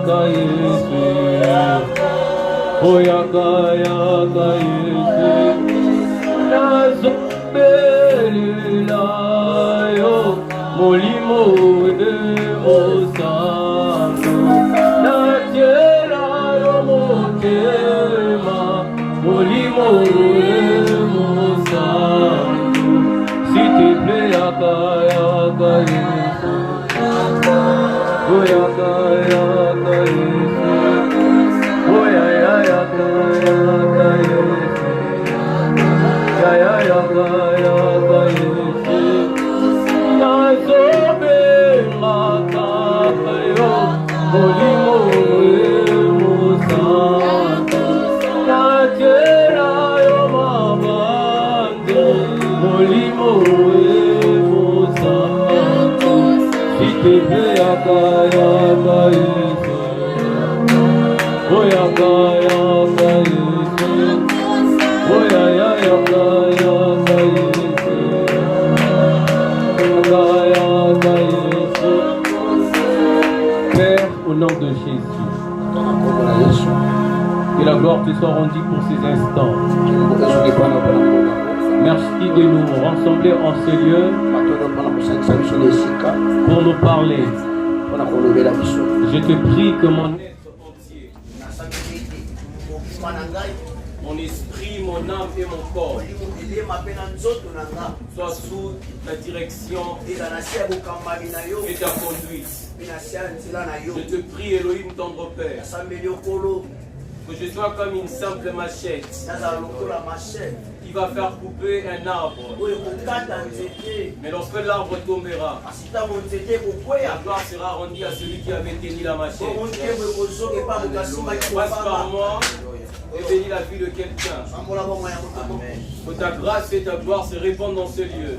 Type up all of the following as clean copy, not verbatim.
yaka Yesu. Oh yaka yaka Yesu. Nazobelela yo molimo de mosango. Natiela yo motema molimo de mosango. S'il te plaît yaka yaka Yesu. Oh yaka yaka Yesu. Oh ya ya yaka yaka Yesu. Ya ya yaka yaka Yesu. Nazobe maka yo molimo mosango. Natera yo mabande molimo mosango. S'il te plaît yaka yaka Yesu. Oh yaka yaka Yesu. Oh ya ya yaka yaka Yesu. Yaka yaka Yesu. Père, au nom de Jésus, que la gloire te soit rendue pour ces instants. Merci de nous rassembler en ce lieu pour nous parler. Je te prie que mon être entier, mon esprit, mon âme et mon corps soient sous ta direction et ta conduite. Je te prie, Elohim, tendre Père, que je sois comme une simple machette qui va faire couper un arbre. Mais lorsque l'arbre tombera, la gloire sera rendue à celui qui avait tenu la machette. Passe par moi et bénis la vie de quelqu'un. Que ta grâce et ta gloire se répandent dans ce lieu.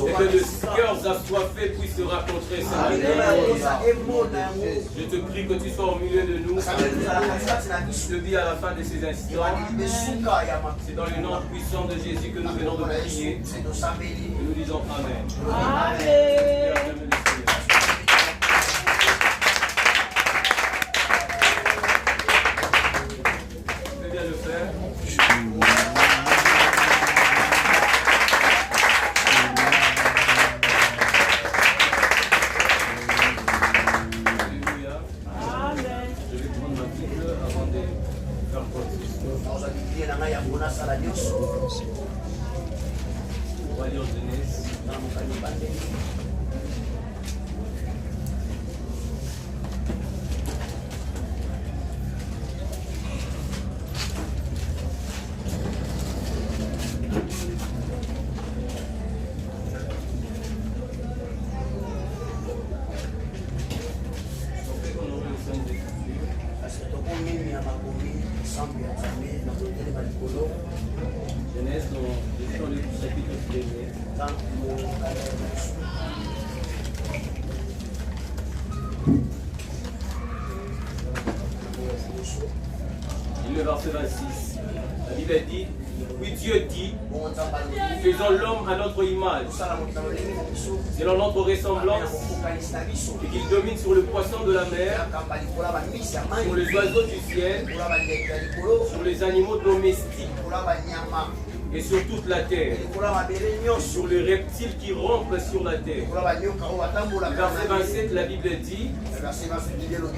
Et que de cœurs assoiffés puissent se rencontrer. Je te prie que tu sois au milieu de nous. Je vis à la fin de ces instants. C'est dans le nom puissant de Jésus que nous venons de prier. Et nous disons Amen. Amen. Genèse dans le chapitre 1er. Le verset 26. La Bible dit, puis Dieu dit, faisons l'homme à notre image, selon notre ressemblance, et qu'il domine sur le poisson de la mer, sur les oiseaux du ciel, sur les animaux domestiques, et sur toute la terre, sur les reptiles qui rampent sur la terre. Verset 27, la Bible dit,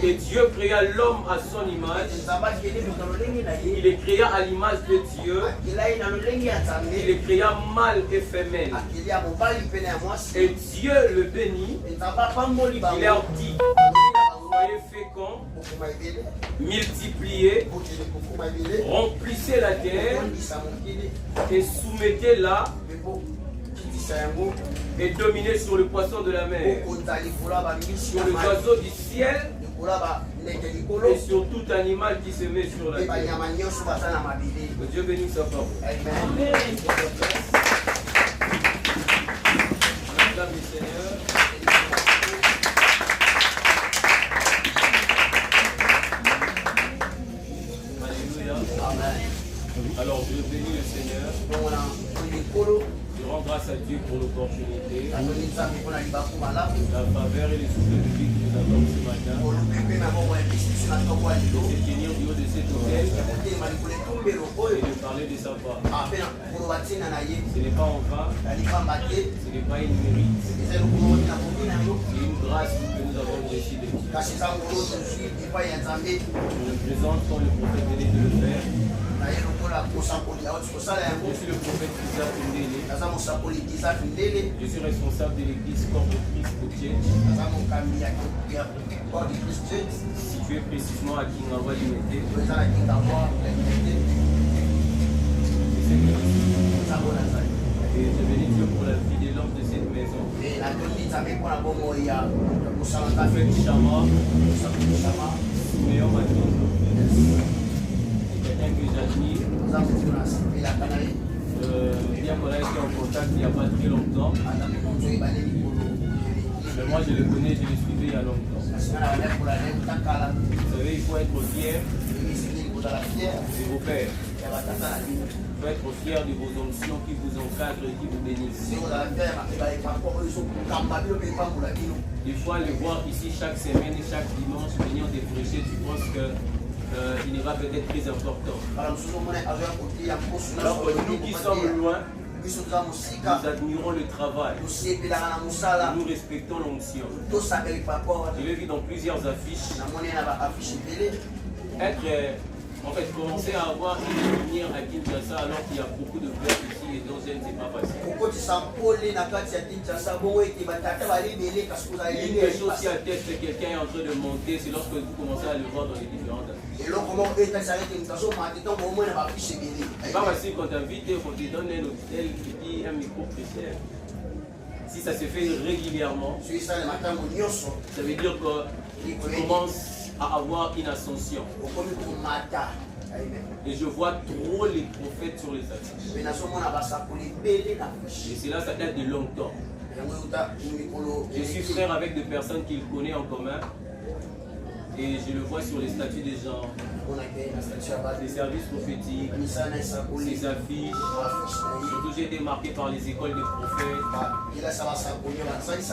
et Dieu créa l'homme à son image, il les créa à l'image de Dieu, il les créa mâle et femelle. Et Dieu le bénit, il leur dit, soyez féconds, multipliez, remplissez la terre et soumettez-la et dominez sur le poisson de la mer, sur les oiseaux du ciel et sur tout animal qui se met sur la terre. Que Dieu bénisse sa parole. Amen. Mesdames et Seigneurs, alléluia. Alors je bénis le Seigneur. Je rends grâce grâce à Dieu pour l'opportunité, la faveur et les souffles de vie qui nous attendent ce matin. De se tenir du haut de cet hôtel et de parler de sa part. Ce n'est pas en vain, ce n'est pas une mérite, c'est une grâce que nous avons reçue de Dieu. Je me présente comme le prophète venait de le faire. Je suis le prophète Isaac Ndele. Je suis responsable de l'église Corps de Christ Church, située précisément à Kingawa Limité. Et je bénis Dieu pour la vie de l'homme de cette maison. Prophète Chama, Souméon Matondo. Que j'admire, bien qu'on a été en contact il n'y a pas très longtemps, mais moi je le connais, je le suivais il y a longtemps. Vous savez, il faut être fier de vos pères, il faut être fier de vos onctions qui vous encadrent et qui vous bénissent. Des fois, le voir ici chaque semaine et chaque dimanche venir défricher, tu penses que il ira peut-être très important. Alors que nous qui sommes loin, nous admirons le travail. Nous respectons l'onction. Je l'ai vu dans plusieurs affiches. En fait, commencer à avoir une lumière à Kinshasa alors qu'il y a beaucoup de places ici et donc je ne sais pas facile. Une des choses qui atteste que quelqu'un est en train de monter, c'est lorsque vous commencez à le voir dans les différentes affiches. C'est pas facile quand t'invites, quand tu donnes un hôtel et puis un micro précieux. Si ça se fait régulièrement, ça veut dire que tu commences à avoir une ascension. Et je vois trop les prophètes sur les affiches. Et cela, ça date de longtemps. Je suis frère avec des personnes qu'il connaît en commun. Et je le vois sur les statuts des gens, les services prophétiques, les affiches. Surtout, j'ai été marqué par les écoles des prophètes.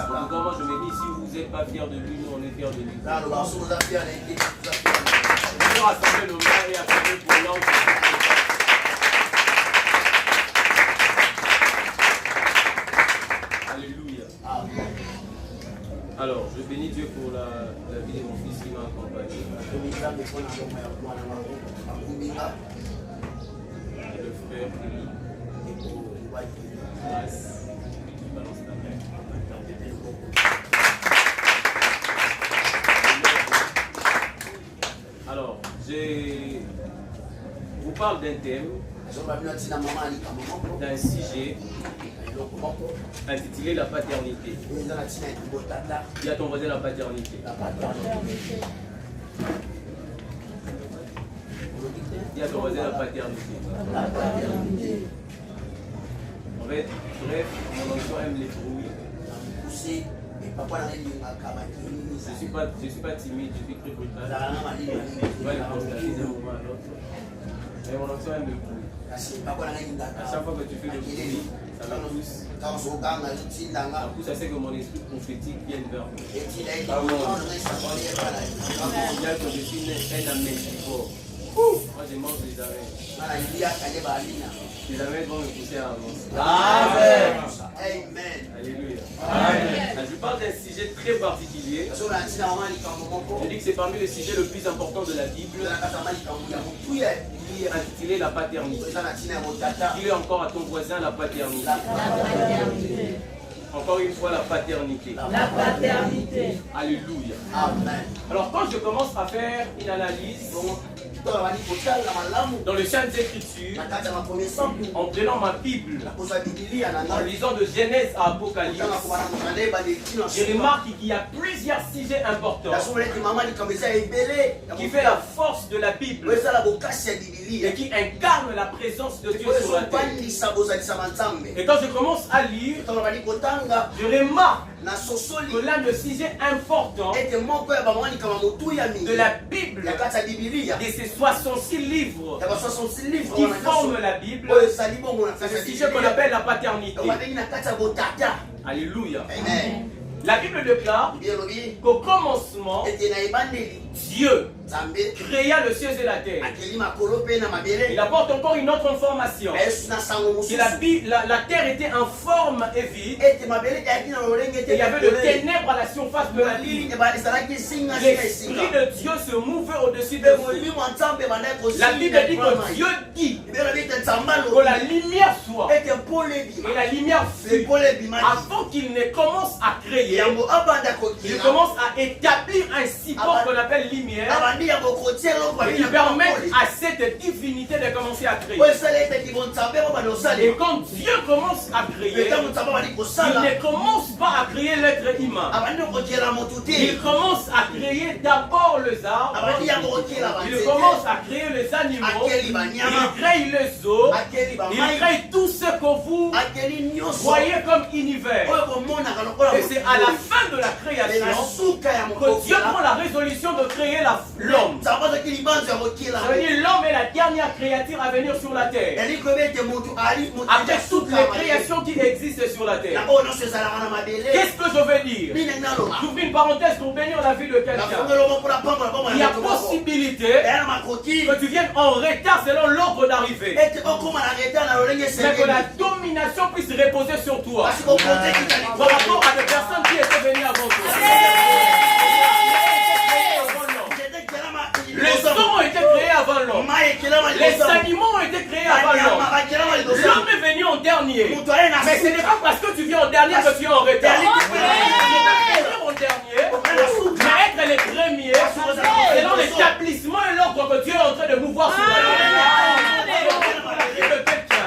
Donc, moi, je me dis, si vous n'êtes pas fiers de lui, nous, on est fiers de lui. On va rassembler nos mains et attendre pour l'ange. Alléluia. Alors, je bénis Dieu pour la vie de mon fils qui m'a accompagné. Et le frère Eli. Grâce. Tu balances ta main. Alors, je vous parle d'un thème, d'un sujet intitulé la paternité. Dis à ton voisin la paternité. Dis à ton voisin la paternité. En fait, bref, mon enfant aime les bruits. Je suis pas timide, je suis très brutal. Je vais le constater d'un moment à l'autre. Mais mon enfant aime le bruit. À chaque fois que tu fais le bruit, ça la pousse. Ça pousse à ce que mon esprit prophétique vienne vers moi. Je signale que je suis un amène fort. Moi je mange les amènes. Les amènes vont me pousser à avancer. Amen. Alléluia. Amen. Je parle d'un sujet très particulier. Je dis que c'est parmi les sujets le plus important de la Bible. Intitulé la paternité. Dis-le encore à ton voisin la paternité. Encore une fois la paternité. La paternité. Alléluia. Amen. Alors quand je commence à faire une analyse dans les Saintes Écritures, en prenant ma Bible, en lisant de Genèse à Apocalypse, je remarque qu'il y a plusieurs sujets importants qui fait la force de la Bible et qui incarne la présence de Dieu sur la terre. Et quand je commence à lire, je remarque que l'un des sujets importants de la Bible, de ces 66 livres qui forment la Bible, c'est ce sujet qu'on appelle la paternité. Alléluia. Amen. La Bible déclare qu'au commencement, Dieu créa le ciel et la terre. Il apporte encore une autre information. Que la terre était en forme et vide. Et il y avait de ténèbres à la surface de la terre. L'Esprit de Dieu se mouvait au-dessus de vous. La Bible dit que Dieu dit que la lumière soit. Et la lumière fut. Avant qu'il ne commence à créer, il commence à établir un support qu'on appelle lumière qui permet à cette divinité de commencer à créer. Et quand Dieu commence à créer, il ne commence pas à créer l'être humain. Il commence à créer d'abord les arbres, il commence à créer les animaux, il crée les eaux, il crée tout ce que vous voyez comme univers. Et c'est à la fin de la création que Dieu prend la résolution de créer l'homme. Ça veut dire l'homme est la dernière créature à venir sur la terre. Après toutes les créations qui existent sur la terre. Qu'est-ce que je veux dire? J'ouvre une parenthèse pour bénir la vie de quelqu'un. Il y a possibilité que tu viennes en retard selon l'ordre d'arrivée. Mais que la domination puisse reposer sur toi. Par rapport à des personnes qui étaient venues avant toi. Les hommes ont été créés avant l'homme. Les animaux ont été créés avant l'homme. L'homme est venu en dernier. Mais ce n'est pas parce que tu viens en dernier que tu es en retard. Tu peux venir en dernier, mais être les premiers selon l'établissement et l'ordre que Dieu est en train de mouvoir sur la vie de quelqu'un.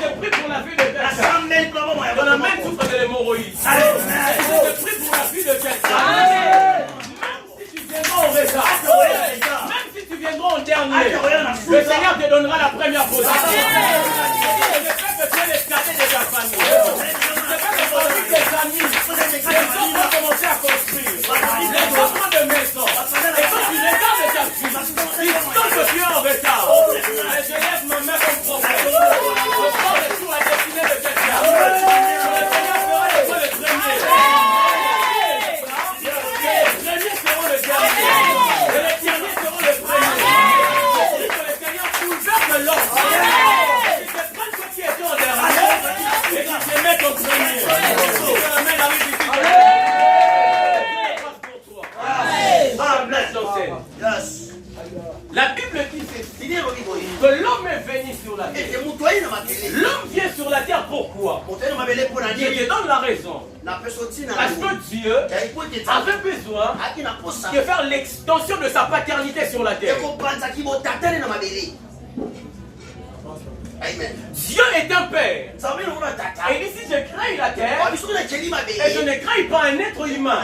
Je prie pour la vie de quelqu'un. Ton amène souffre de l'hémorroïde. Je prie pour la vie de quelqu'un. Même si tu viendras en dernier, le Seigneur te donnera la première position. Je sais que tu es le cadet de ta famille. Je sais que tu tes amis. Les gens vont commencer à construire. Les enfants de maison. Et quand tu regardes ta fille, ils sentent que tu es en retard. Et je lève ma main comme prophète. Je prends le tour à destiner de quelqu'un. Le Seigneur fera le premier. La Bible dit que l'homme est venu sur la terre. L'homme vient sur la terre pourquoi? Je te donne la raison. Parce que Dieu avait besoin de faire l'extension de sa paternité sur la terre. Amen. Dieu est un père. Et ici je crée la terre. Et je ne crée pas un être humain.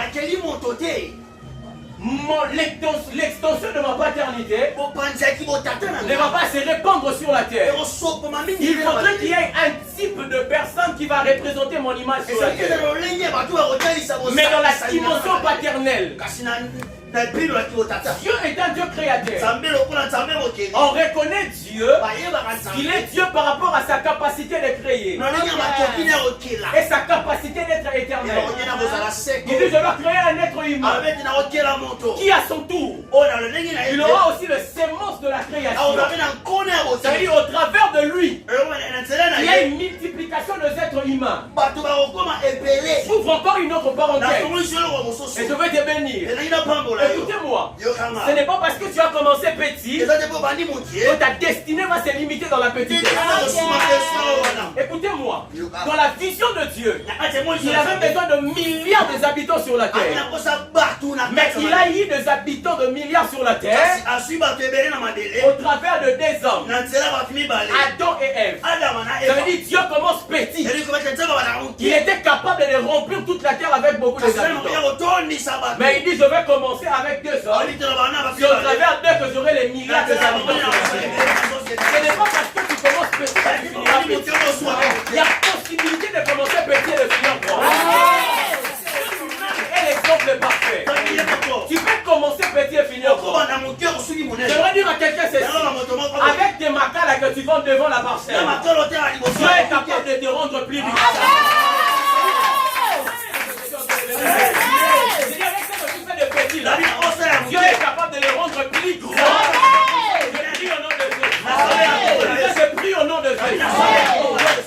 L'extension de ma paternité ne va pas se répandre sur la terre. Il faudrait qu'il y ait un type de personne qui va représenter mon image sur la terre. Mais dans la dimension paternelle, Dieu est un Dieu créateur. On reconnaît Dieu qu'il est Dieu par rapport à sa capacité de créer et sa capacité d'être éternel. Il dit je dois créer un être humain qui à son tour il aura aussi le sémence de la création. C'est-à-dire au travers de lui il y a une multiplication des êtres humains. J'ouvre encore une autre parenthèse et je vais te bénir. Écoutez-moi, ce n'est pas parce que tu as commencé petit que ta destinée va se limiter dans la petite. Écoutez-moi, dans la vision de Dieu, il avait besoin de milliards d'habitants sur la terre. Mais il a eu des habitants de milliards sur la terre au travers de des hommes, Adam et Ève. Ça veut dire Dieu commence petit. Il était capable de remplir toute la terre avec beaucoup d'habitants. Mais il dit je vais commencer avec 2 hommes. C'est au travers d'eux que j'aurai les milliards d'habitants. Ce n'est pas parce que tu commences petit que tu finiras petit. Il y a possibilité de commencer petit et de finir cultivant devant la parcelle, Dieu est capable de te rendre plus riche. Dieu est capable de les rendre plus grands. Je prie au nom de Jésus. Je prie au nom de Jésus.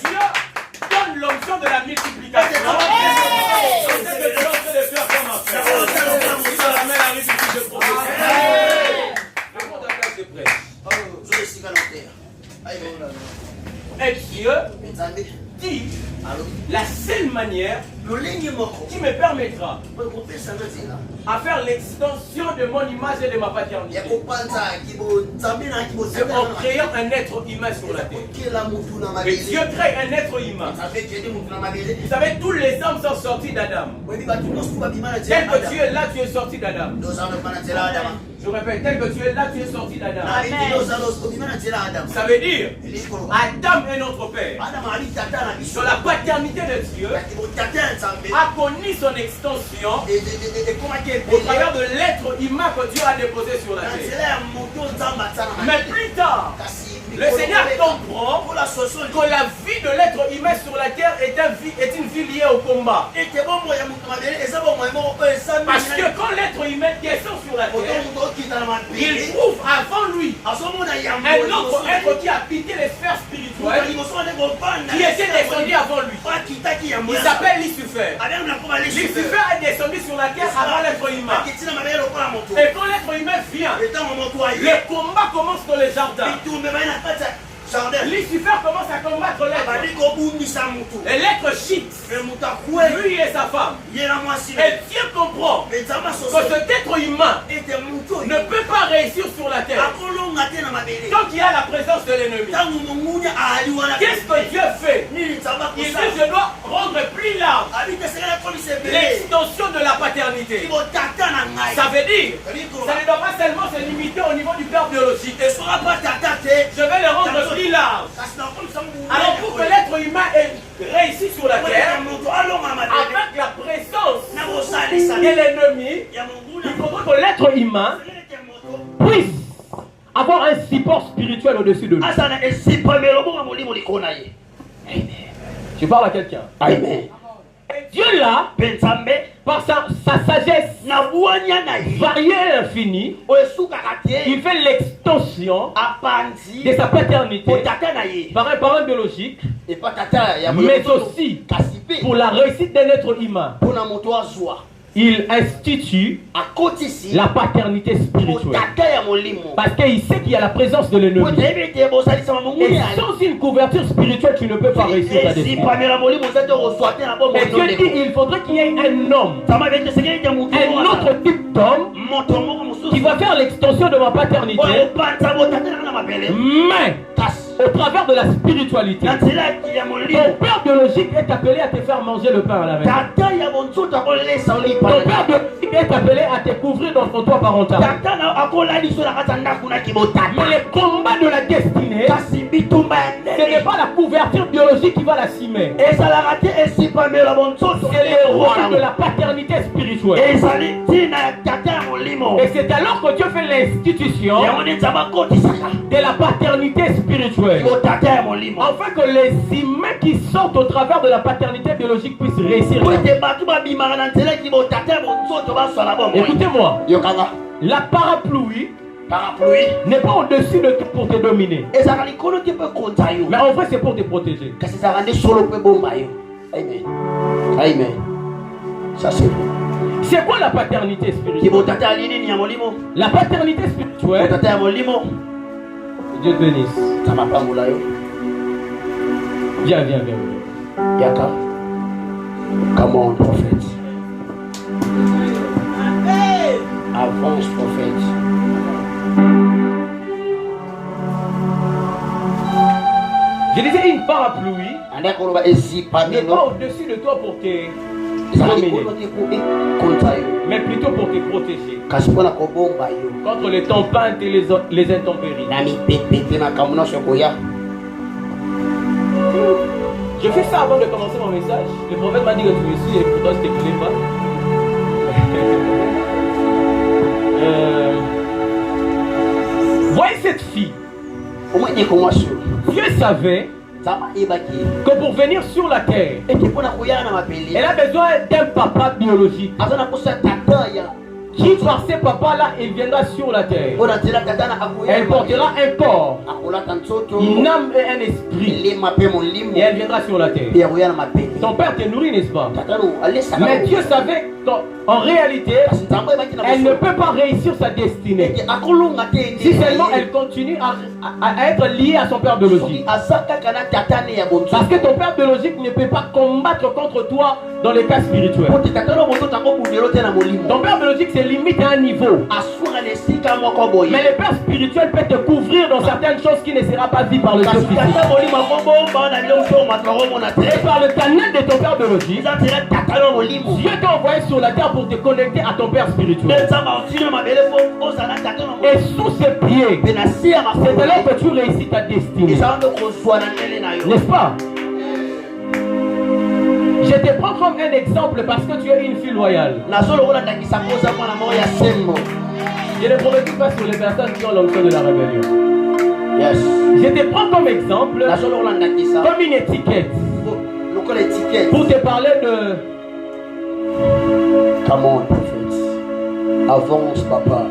Dieu donne l'onction de la multiplication. Je sais que Dieu est en train de faire comme un frère. Si dans la main arrive ici, je prophétise. Le monde en place de prêche. Et Dieu dit la seule manière qui me permettra à faire l'extension de mon image et de ma paternité, c'est en créant un être humain sur la terre. Et Dieu crée un être humain. Vous savez, tous les hommes sont sortis d'Adam. Tel que tu es là, tu es sorti d'Adam. Je répète, tel que tu es là, tu es sorti d'Adam. Ça veut dire, Adam est notre père. Sur la paternité de Dieu, a connu son extension au travers de l'être humain que Dieu a déposé sur la terre. Mais plus tard, le Seigneur comprend que la vie de l'être humain sur la terre est une vie liée au combat. Parce que quand l'être humain descend sur la terre, il trouve avant lui un autre être qui a quitté les sphères spirituelles, qui était descendu avant lui. Il s'appelle Lucifer. Lucifer est descendu sur la terre avant l'être humain. Et quand l'être humain vient, le combat commence dans le jardin. Lucifer commence à combattre l'être. Et l'être chite lui et sa femme. Et Dieu comprend que cet être humain ne peut pas réussir sur la terre tant qu'il y a la présence de l'ennemi. Qu'est-ce que Dieu fait? Il dit: je dois rendre plus large l'extension de la paternité. Ça veut dire, ça ne doit pas seulement se limiter au niveau du père biologique. Je vais le rendre plus large. Alors pour que l'être humain ait réussi sur la terre, avec la présence de l'ennemi, il faudra que l'être humain puisse avoir un support spirituel au-dessus de lui. Amen. Je parle à quelqu'un. Amen. Dieu là, par sa sagesse variée et infinie, il fait l'extension de sa paternité par un parent biologique, mais aussi pour la réussite d'un être humain. Il institue la paternité spirituelle. Parce qu'il sait qu'il y a la présence de l'ennemi. Et sans une couverture spirituelle, tu ne peux pas réussir ta destinée. Et Dieu dit qu'il faudrait qu'il y ait un homme, un autre type d'homme qui va faire l'extension de ma paternité, mais au travers de la spiritualité. Ton père biologique est appelé à te faire manger le pain à la maison. Ton père biologique est appelé à te couvrir dans ton toit parental. Mais le combat de la destinée, ce n'est pas la couverture biologique qui va la cimer. C'est le rôle de la paternité spirituelle. Et c'est alors que Dieu fait l'institution de la paternité spirituelle. Afin que les humains qui sortent au travers de la paternité biologique puissent réussir. Écoutez-moi, la parapluie n'est pas au-dessus de tout pour te dominer. Mais en vrai, c'est pour te protéger. Amen. Amen. Ça c'est vrai. C'est quoi la paternité spirituelle? La paternité spirituelle. Dieu te bénisse. Viens. Yaka. Come on, prophète. Avance, prophète. Je disais une parapluie n'est pas au-dessus de toi pour te dominer, mais plutôt pour te protéger contre les tempêtes et les intempéries. Je fais ça avant de commencer mon message. Le prophète m'a dit que tu me suis et pourtant je ne te connais pas. Voyez cette fille. savait que pour venir sur la terre, elle a besoin d'un papa biologique. Qui par ces papas-là, il viendra sur la terre. Elle portera un corps, une âme et un esprit. Et elle viendra sur la terre. Ton père te nourrit, n'est-ce pas? Mais Dieu savait qu'en réalité, elle ne peut pas réussir sa destinée si seulement elle continue à être liée à son père biologique. Parce que ton père biologique ne peut pas combattre contre toi dans les cas spirituels. Ton père biologique se limite à un niveau. Mais le père spirituel peut te couvrir dans certaines choses qui ne seront pas vues par le Dieu physique. Et par le canal de ton père biologique, Dieu t'a envoyé sur la terre pour te connecter à ton père spirituel. Et sous ses pieds, c'est alors que tu réussis ta destinée. N'est-ce pas? Je te prends comme un exemple parce que tu es une fille loyale. Je ne promets pas sur les personnes qui ont l'onction de la rébellion. Yes. Je te prends comme exemple, comme une étiquette, pour te parler de... Come on, prophète. Avance, papa.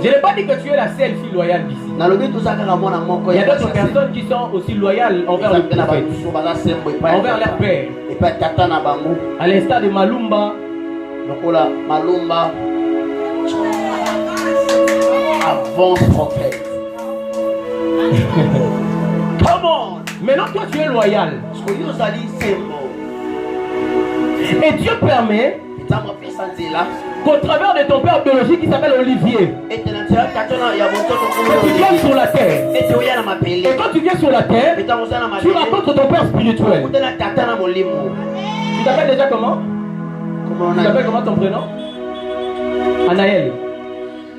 Je n'ai pas dit que tu es la seule fille loyale d'ici. Il y a d'autres personnes qui sont aussi loyales envers le prophète, envers leur père. À l'instar de Malumba. Avance, prophète. Come on. Maintenant, toi, tu es loyal. Et Dieu permet qu'au travers de ton père biologique qui s'appelle Olivier, que tu viennes sur la terre. Et quand tu viens sur la terre, tu rencontres ton père spirituel. Tu t'appelles déjà comment? Tu t'appelles comment ton prénom? Anaël.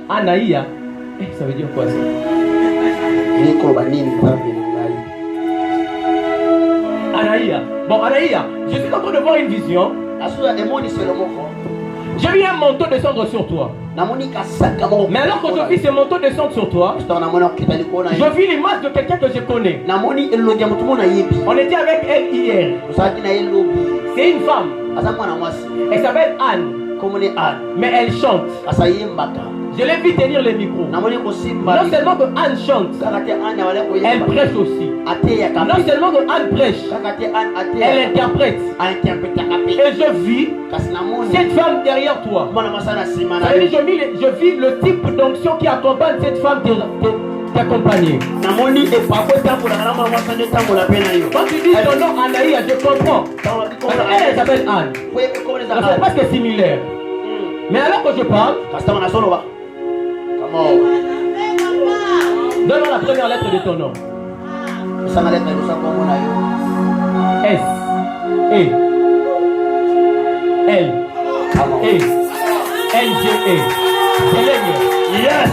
Anaïa. Ça veut dire quoi ça? Anaïa. Bon, Anaïa, je suis en train de voir une vision. J'ai vu un manteau descendre sur toi. Mais alors que je vis ce manteau descendre sur toi, je vis l'image de quelqu'un que je connais. On était avec elle hier. C'est une femme. Elle s'appelle Anne. Mais elle chante. Je l'ai vu tenir le micro. Non seulement que Anne chante, elle prêche aussi. Non seulement que Anne prêche, elle interprète. Et je vis cette femme derrière toi. Je vis le type d'onction qui accompagne cette femme t'accompagner. Quand tu dis ton nom Anaïa, je comprends. Elle s'appelle Anne. C'est presque similaire. Mais alors que je parle, donne-moi la première lettre de ton nom. S E L E L G E. Yes.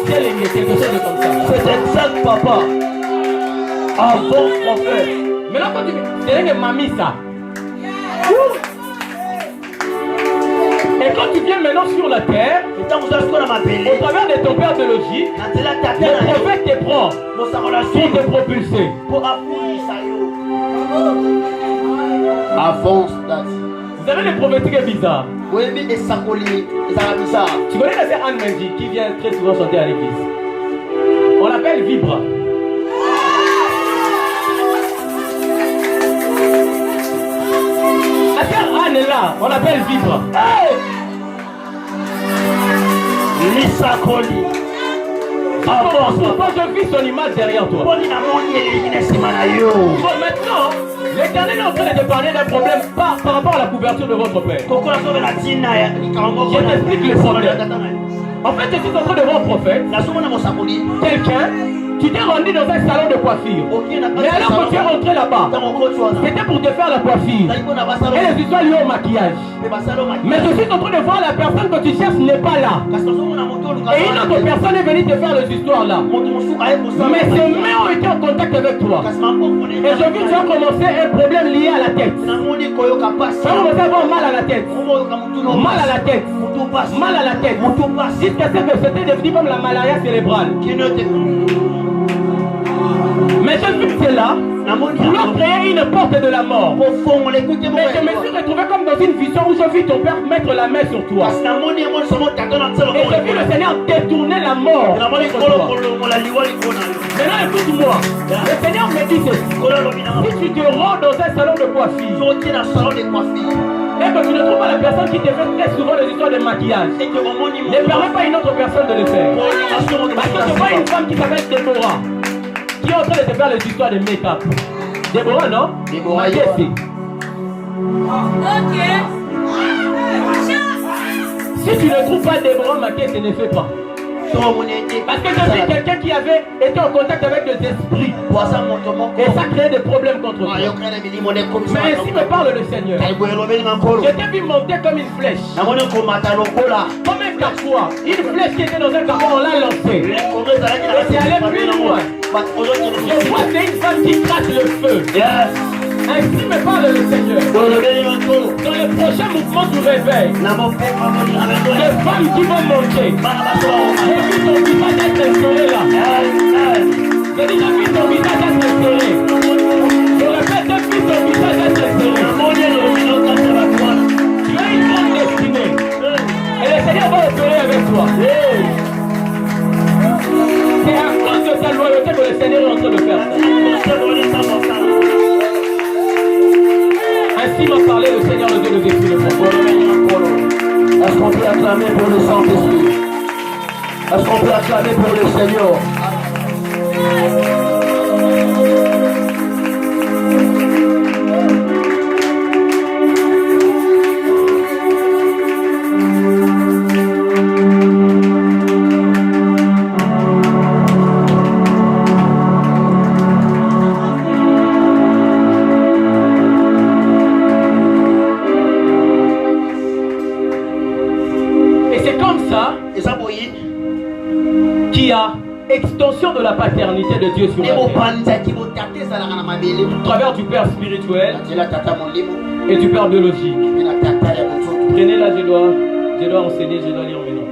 Quelque chose de comme ça. C'est exact, papa. Un bon prophète. Maintenant quand tu dis, c'est une mamie ça. Et quand tu viens maintenant sur la terre, au travers de ton père biologique, le prophète te prend pour te propulser. Avance, Vous avez des prophétiques bizarres. Tu connais la sœur Anne Mendy qui vient très souvent chanter à l'église. On l'appelle Vibra. La sœur Anne est là, on l'appelle Vibra. Hey! Lisa Koli. Pourquoi je vis son image derrière toi? Bon, maintenant, l'Éternel est en train de te parler d'un problème par rapport à la couverture de votre père. Je t'explique le problème. En fait, je suis en train de voir un prophète. Quelqu'un, tu t'es rendu dans un salon de coiffure. Mais alors que tu es rentré là-bas, c'était pour te faire la coiffure. Et les histoires liées au maquillage. Mais je suis en train de voir la personne que tu cherches n'est pas là. Et une autre personne est venue te faire les histoires là. Mais ces mains ont été en contact avec toi. Et je vis que tu as commencé un problème lié à la tête. Tu as commencé à avoir mal à la tête. Mal à la tête. Mal à la tête. Jusqu'à ce que c'était devenu comme la malaria cérébrale. Mais depuis cela, l'ont créé une porte de la mort. Mais je me suis retrouvé comme dans une vision où je vis ton père mettre la main sur toi. Et je vis le Seigneur détourner la mort. Maintenant écoute-moi. Le Seigneur me dit ceci. Si tu te rends dans un salon de coiffure et que tu ne trouves pas la personne qui te fait très souvent des histoires de maquillage, ne permets pas à une autre personne de le faire. Parce que tu vois une femme qui s'appelle Déborah, qui est en train de te faire les histoires de make-up. Déborah, non? Déborah, yes. Ok. Si tu ne trouves pas Déborah maquillée, ne fais pas. Parce que j'ai vu quelqu'un qui avait été en contact avec des esprits. Et ça créait des problèmes contre toi. Mais ainsi me parle le Seigneur. Je t'ai vu monter comme une flèche. Comme un carrefour. Une flèche qui était dans un carrefour, on l'a lancée. Et c'est allé plus loin. Je vois que c'est une femme qui crache le feu. Ainsi me parle le Seigneur. Dans le prochain mouvement du réveil, les femmes qui vont monter, j'ai vu ton visage être restauré là. J'ai déjà vu ton visage être restauré. Je répète, depuis ton visage être restauré. Tu as une grande destinée. Et le Seigneur va opérer avec toi. C'est à cause de ta loyauté que le Seigneur est en train de faire ça. Ainsi m'a parlé le Seigneur, le Dieu de Jésus, le Père. Est-ce qu'on peut acclamer pour le Saint-Esprit? Est-ce qu'on peut acclamer pour le Seigneur? Extension de la paternité de Dieu sur la terre. Au travers du Père spirituel et du Père biologique. Prenez là, je dois enseigner, je dois lire maintenant.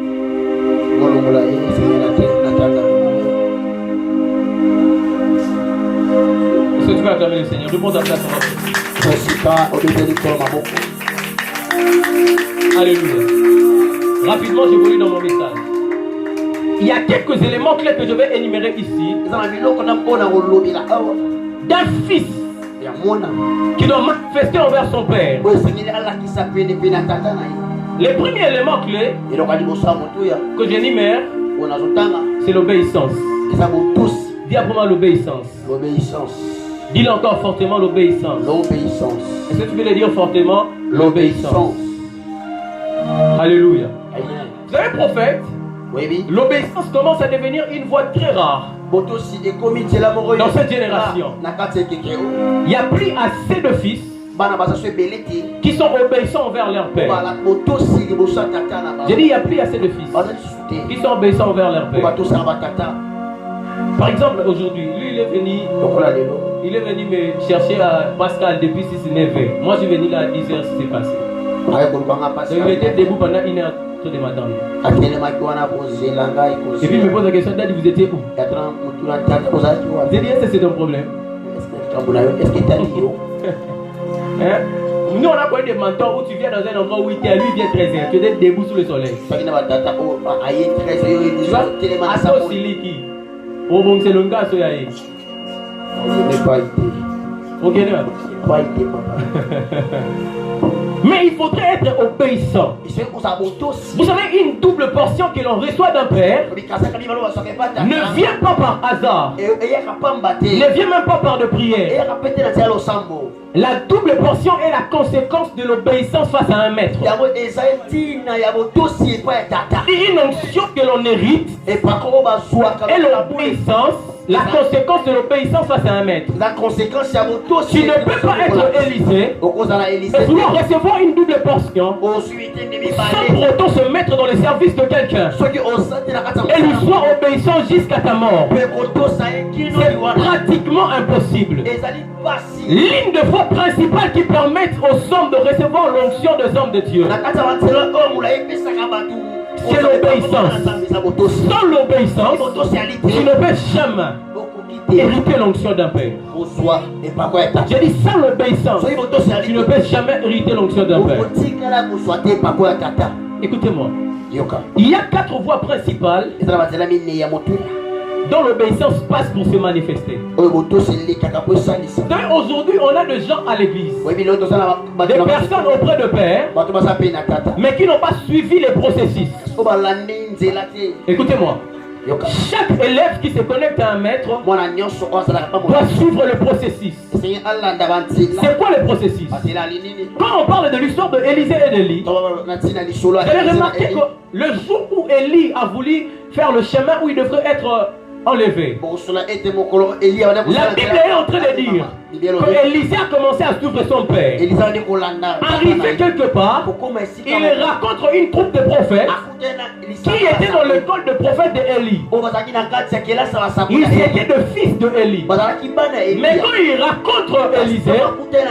Est-ce que tu vas acclamer le Seigneur? Je prends ta place. Alléluia. Rapidement, j'évolue dans mon message. Il y a quelques éléments clés que je vais énumérer ici. D'un fils qui doit manifester envers son père. Les premiers éléments clés que j'énumère, c'est l'obéissance. Dis après moi l'obéissance. Dis-le encore fortement, l'obéissance. Est-ce que tu veux le dire fortement? L'obéissance. Alléluia. Vous savez, prophète, l'obéissance commence à devenir une voie très rare dans cette génération. Il n'y a plus assez de fils qui sont obéissants envers leur père. J'ai dit il n'y a plus assez de fils qui sont obéissants envers leur père. Par exemple, aujourd'hui, lui il est venu me chercher à Pascal depuis 6-9 heures. Moi je suis venu là à 10 heures, c'est passé. Donc il était debout pendant 1 heure de m'attendre. Et puis il me pose la question, Daddy, vous étiez où? J'ai dit, est-ce que c'est un problème? Est-ce que tu as dit? Nous on a connu des mentors où tu viens dans un endroit où il lui vient 13h, tu es debout sous le soleil. Tu vois, à ça aussi Liki. Oh bon, c'est le gars, c'est Yaé. Je n'ai pas été. Ok, non? Pas été, papa. Mais il faudrait être obéissant. Vous savez, une double portion que l'on reçoit d'un père ne vient pas par hasard, ne vient même pas par de prière. La double portion est la conséquence de l'obéissance face à un maître. Une onction que l'on hérite et l'obéissance. La conséquence de l'obéissance face à un maître. Tu ne peux pas être Élysée et vouloir recevoir une double portion sans pour autant se mettre dans le service de quelqu'un et lui soit obéissant jusqu'à ta mort. C'est pratiquement impossible. L'une des voies principales qui permettent aux hommes de recevoir l'onction des hommes de Dieu, c'est l'obéissance. Sans l'obéissance, tu ne peux jamais. hériter l'onction d'un père. J'ai dit sans l'obéissance, tu ne peux jamais hériter l'onction d'un père. Écoutez-moi. Il y a 4 voies principales dont l'obéissance passe pour se manifester. Donc aujourd'hui, on a des gens à l'église, des personnes auprès de père, mais qui n'ont pas suivi les processus. Écoutez-moi. Chaque élève qui se connecte à un maître doit suivre le processus. C'est quoi le processus? Quand on parle de l'histoire de Élisée et d'Élie, vous avez remarqué que le jour où Élie a voulu faire le chemin où il devrait être enlevé, la Bible est en train de dire que Élisée a commencé à suivre son père. Arrivé quelque part, il rencontre une troupe de prophètes qui étaient dans l'école de prophètes d'Élie. Ils étaient de fils de Élie. Mais quand il rencontre Élisée,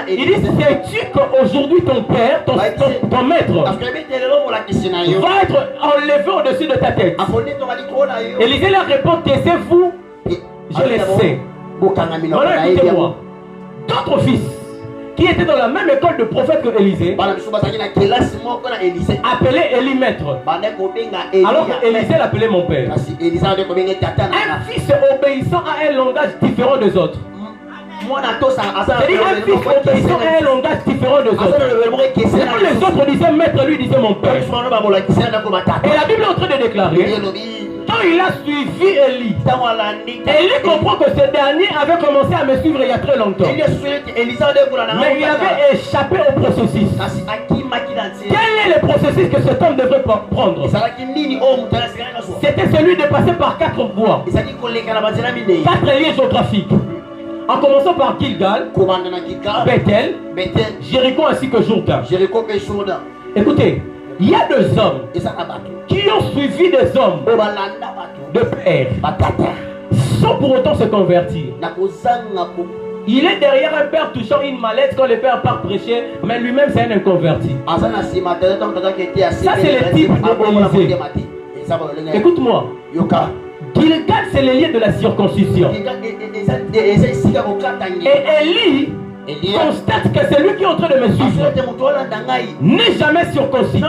il dit: sais-tu qu'aujourd'hui ton père, ton maître, va être enlevé au-dessus de ta tête? Élisée leur répond: taisez-vous, je le sais. Maintenant écoutez-moi. D'autres fils qui étaient dans la même école de prophète que Élisée appelaient Élie maître, alors que Élisée l'appelait mon père. Un fils obéissant à un langage différent des autres. C'est-à-dire un fils obéissant à un langage différent des autres. Quand les autres disaient maître, lui disait mon père. Et la Bible est en train de déclarer, quand il a suivi Élie, Élie comprend que ce dernier avait commencé à me suivre il y a très longtemps, mais il avait échappé au processus. Quel est le processus que cet homme devrait prendre? C'était celui de passer par 4 voies, 4 lieux géographiques, en commençant par Gilgal, Bethel, Jéricho ainsi que Jourdain. Écoutez, il y a 2 hommes qui ont suivi des hommes de père sans pour autant se convertir. Il est derrière un père touchant une mallette quand le père part prêcher, mais lui-même c'est un inconverti. Ça c'est le type d'Élisée. Écoute-moi. Gilgal c'est le lieu de la circoncision. Et Élie constate que celui qui est en train de me suivre n'est jamais circoncis. Et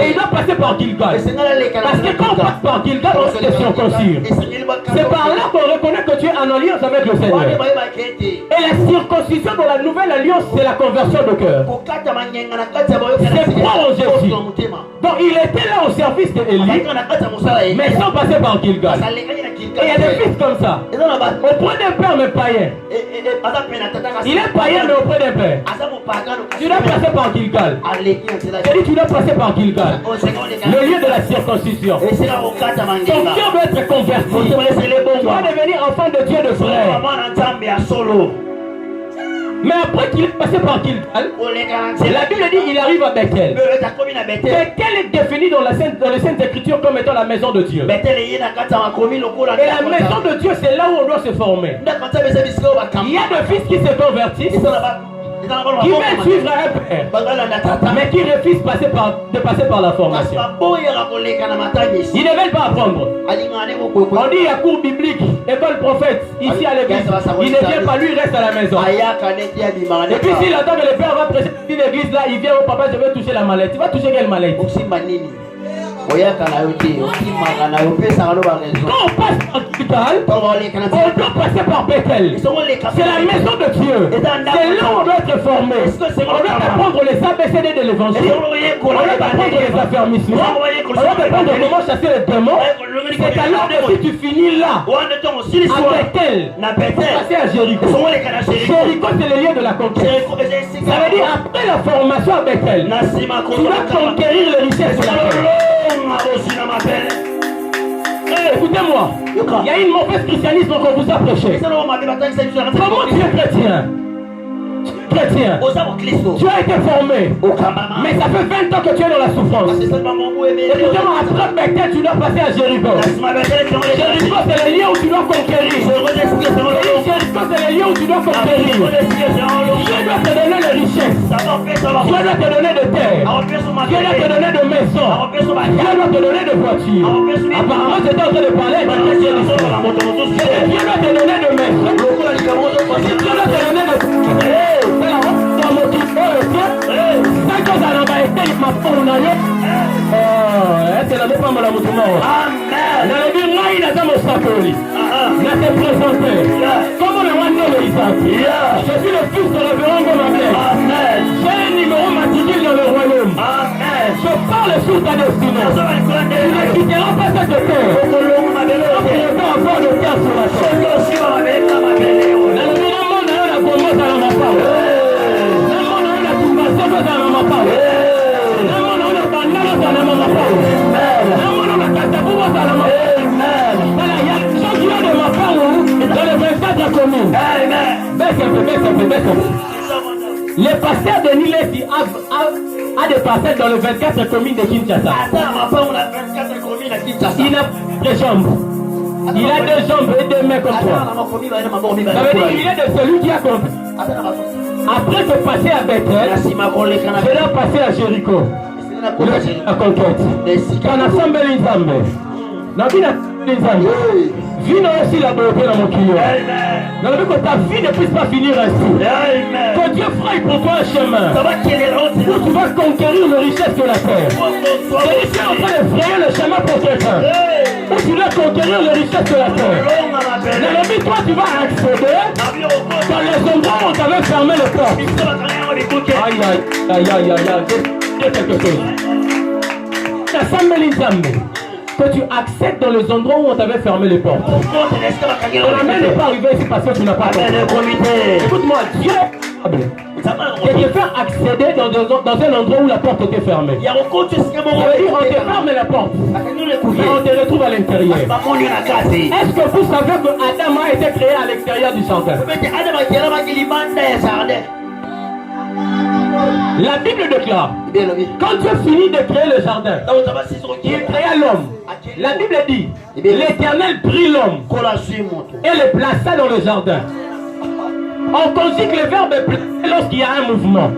il doit passer par Gilgal. Parce que quand on passe par Gilgal, on se circoncire. C'est par là qu'on reconnaît que tu es en alliance avec le Seigneur. Et la circoncision dans la nouvelle alliance, c'est la conversion de cœur. C'est croire en Jésus. Donc il était là au service d'Élie, mais sans passer par Gilgal. Et il y a des fils comme ça. Auprès d'un père mais païen. Il est païen mais auprès d'un père. Tu dois passer par Gilgal. C'est-à-dire tu dois passer par Gilgal, le lieu de la circoncision. Ton cœur doit être converti. Tu dois devenir enfant de Dieu de frère. Mais après qu'il est passé par Gilgal, la Bible dit qu'il arrive à Bethel. Bethel est défini dans les Saintes Écritures comme étant la maison de Dieu. Et la maison de Dieu, c'est là où on doit se former. Il y a des fils qui se convertissent, qui veulent suivre un père, mais qui refusent de passer par la formation. Ils ne veulent pas apprendre. On dit il y a cours biblique, école prophète, ici à l'église. Il ne vient pas, lui il reste à la maison. Et puis s'il attend que le père va prêcher dans l'église là, il vient au papa, je vais toucher la mallette. Tu vas toucher quelle mallette? Quand on passe par Gilgal, on doit passer par Bethel. C'est la maison de Dieu. C'est là où on doit être formé. On doit apprendre les ABCD de l'évangile. On doit apprendre les affermissements. On doit apprendre comment chasser les démons. C'est alors que si tu finis là, à Bethel, pour passer à Jéricho. Jéricho c'est le lieu de la conquête. Ça veut dire après la formation à Bethel, tu vas conquérir les richesses de la terre. Écoutez-moi, il y a une mauvaise christianisme qu'on vous a prêché. Comment tu es chrétien? Tu chrétien. Tu as été formé. Mais ça fait 20 ans que tu es dans la souffrance. Écoutez-moi, après Bethel, tu dois passer à Jéricho. Jéricho, c'est le lieu où tu dois conquérir. Jéricho, c'est le lieu où tu dois conquérir. Dieu doit te donner les richesses. Dieu doit te donner de terre. Dieu doit te donner de maison. Dieu doit te donner de voiture. Apparemment, j'étais en train de parler. Dieu doit te donner de maison. Dieu doit te donner de... Comment le roi de Isaac? Je suis le fils de révérend Gomabel. J'ai un numéro matricule dans le royaume. Je parle sur ta destinée. Tu ne quitteras pas cette terre. Tu ne pas encore de terre sur la terre. Dans le monde, la bombe dans ma parole. Dans le monde, la tumbation dans ma parole. Dans le monde, la bandana dans ma parole. Dans le monde, la cataboua dans ma parole. Il y a des gens qui ont de ma parole dans les 24 communes. Baisse un peu. Le pasteur de Nilesi a des parcelles dans les 24 communes de Kinshasa. Il a des jambes. Il a deux jambes et deux mains comme toi. Ça veut dire qu'il est de celui qui a compris. Après de passer à Bethel, je dois passer à Jéricho. La conquête. Kanassambe Linzambe. Nabina Linzambe. Vino aussi la beauté dans mon cœur. Dans le but que ta vie ne puisse pas finir ainsi. Que Dieu fraye pour toi un chemin où tu vas conquérir les richesses de la terre. Et tu es en train de frayer le chemin pour quelqu'un où tu dois conquérir les richesses de la terre. Dans le but, toi tu vas accéder dans les endroits où on t'avait fermé le porte. Aïe. Quelque chose. La Sambelinzambe. Que tu accèdes dans les endroits où on t'avait fermé les portes. La main n'est pas arrivée ici parce que tu n'as pas compris. Écoute-moi, Dieu et te faire accéder dans un endroit où la porte était fermée. On te ferme la porte, mais on te retrouve à l'intérieur. Est-ce que vous savez que Adam a été créé à l'extérieur du jardin? La Bible déclare, quand Dieu finit de créer le jardin, il créa l'homme. La Bible dit, l'Éternel prit l'homme et le plaça dans le jardin. On consigne que le verbe est placé lorsqu'il y a un mouvement.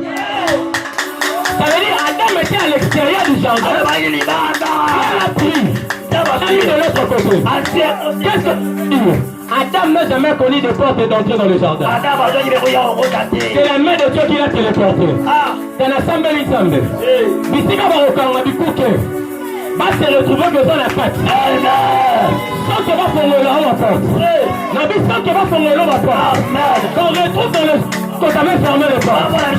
Ça veut dire Adam était à l'extérieur du jardin. Il a pris. Il a mis de l'autre côté. Qu'est-ce que tu dis? Adam n'a jamais connu de porte d'entrée dans le jardin. C'est la main de Dieu qui l'a téléporté. C'est la Sambeli Sambe. Bisika Barokanga Bikuke. Va se retrouver besoin de la patte. Sans que va pour le la porte. Nabi sans que va pour le la porte. Quand on retrouve dans le... Quand on avait fermé le porte. Si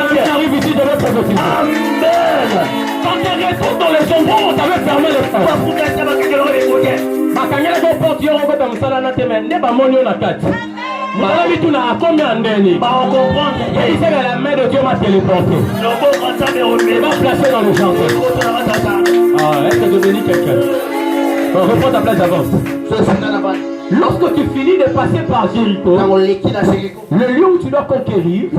quelqu'un arrive ici, je vais prophétiser. Quand on retrouve dans les endroits où on avait fermé le porte. Bakangela go porte yo ko tamsala na teme ne ba monyo na kati. Mala bitu na akomi andeni. Ba on comprendre. Et c'est la main de Dieu m'a téléporté. Il va placer dans le jardin. Ah, est-ce que tu bénis quelqu'un? On reprend ta place d'avance. Lorsque tu finis de passer par Jéricho, le lieu où tu dois conquérir,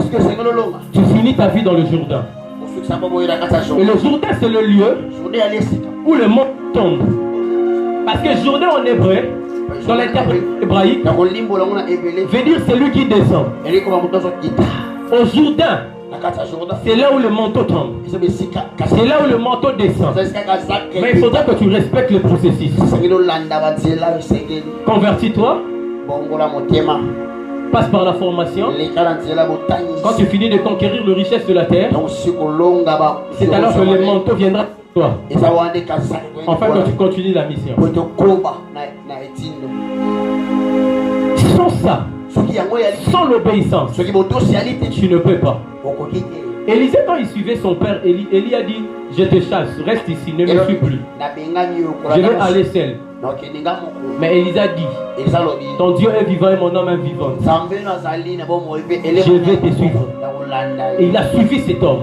tu finis ta vie dans le Jourdain. Et le Jourdain, c'est le lieu où le monde tombe. Parce que Jourdain en hébreu, dans l'interprète hébraïque, veut dire celui qui descend. Au Jourdain, c'est là où le manteau tombe. C'est là où le manteau descend. Mais il faudra que tu respectes le processus. Convertis-toi. Passe par la formation. Quand tu finis de conquérir les richesses de la terre, c'est alors que le manteau viendra pour toi. Enfin que tu continues la mission. Sans ça, sans l'obéissance, tu ne peux pas. Élisée, quand il suivait son père, Élie a dit, je te chasse, reste ici, ne me suis plus. Je vais aller seul. Mais Élisée a dit, ton Dieu est vivant et mon homme est vivant. Je vais te suivre. Et il a suivi cet homme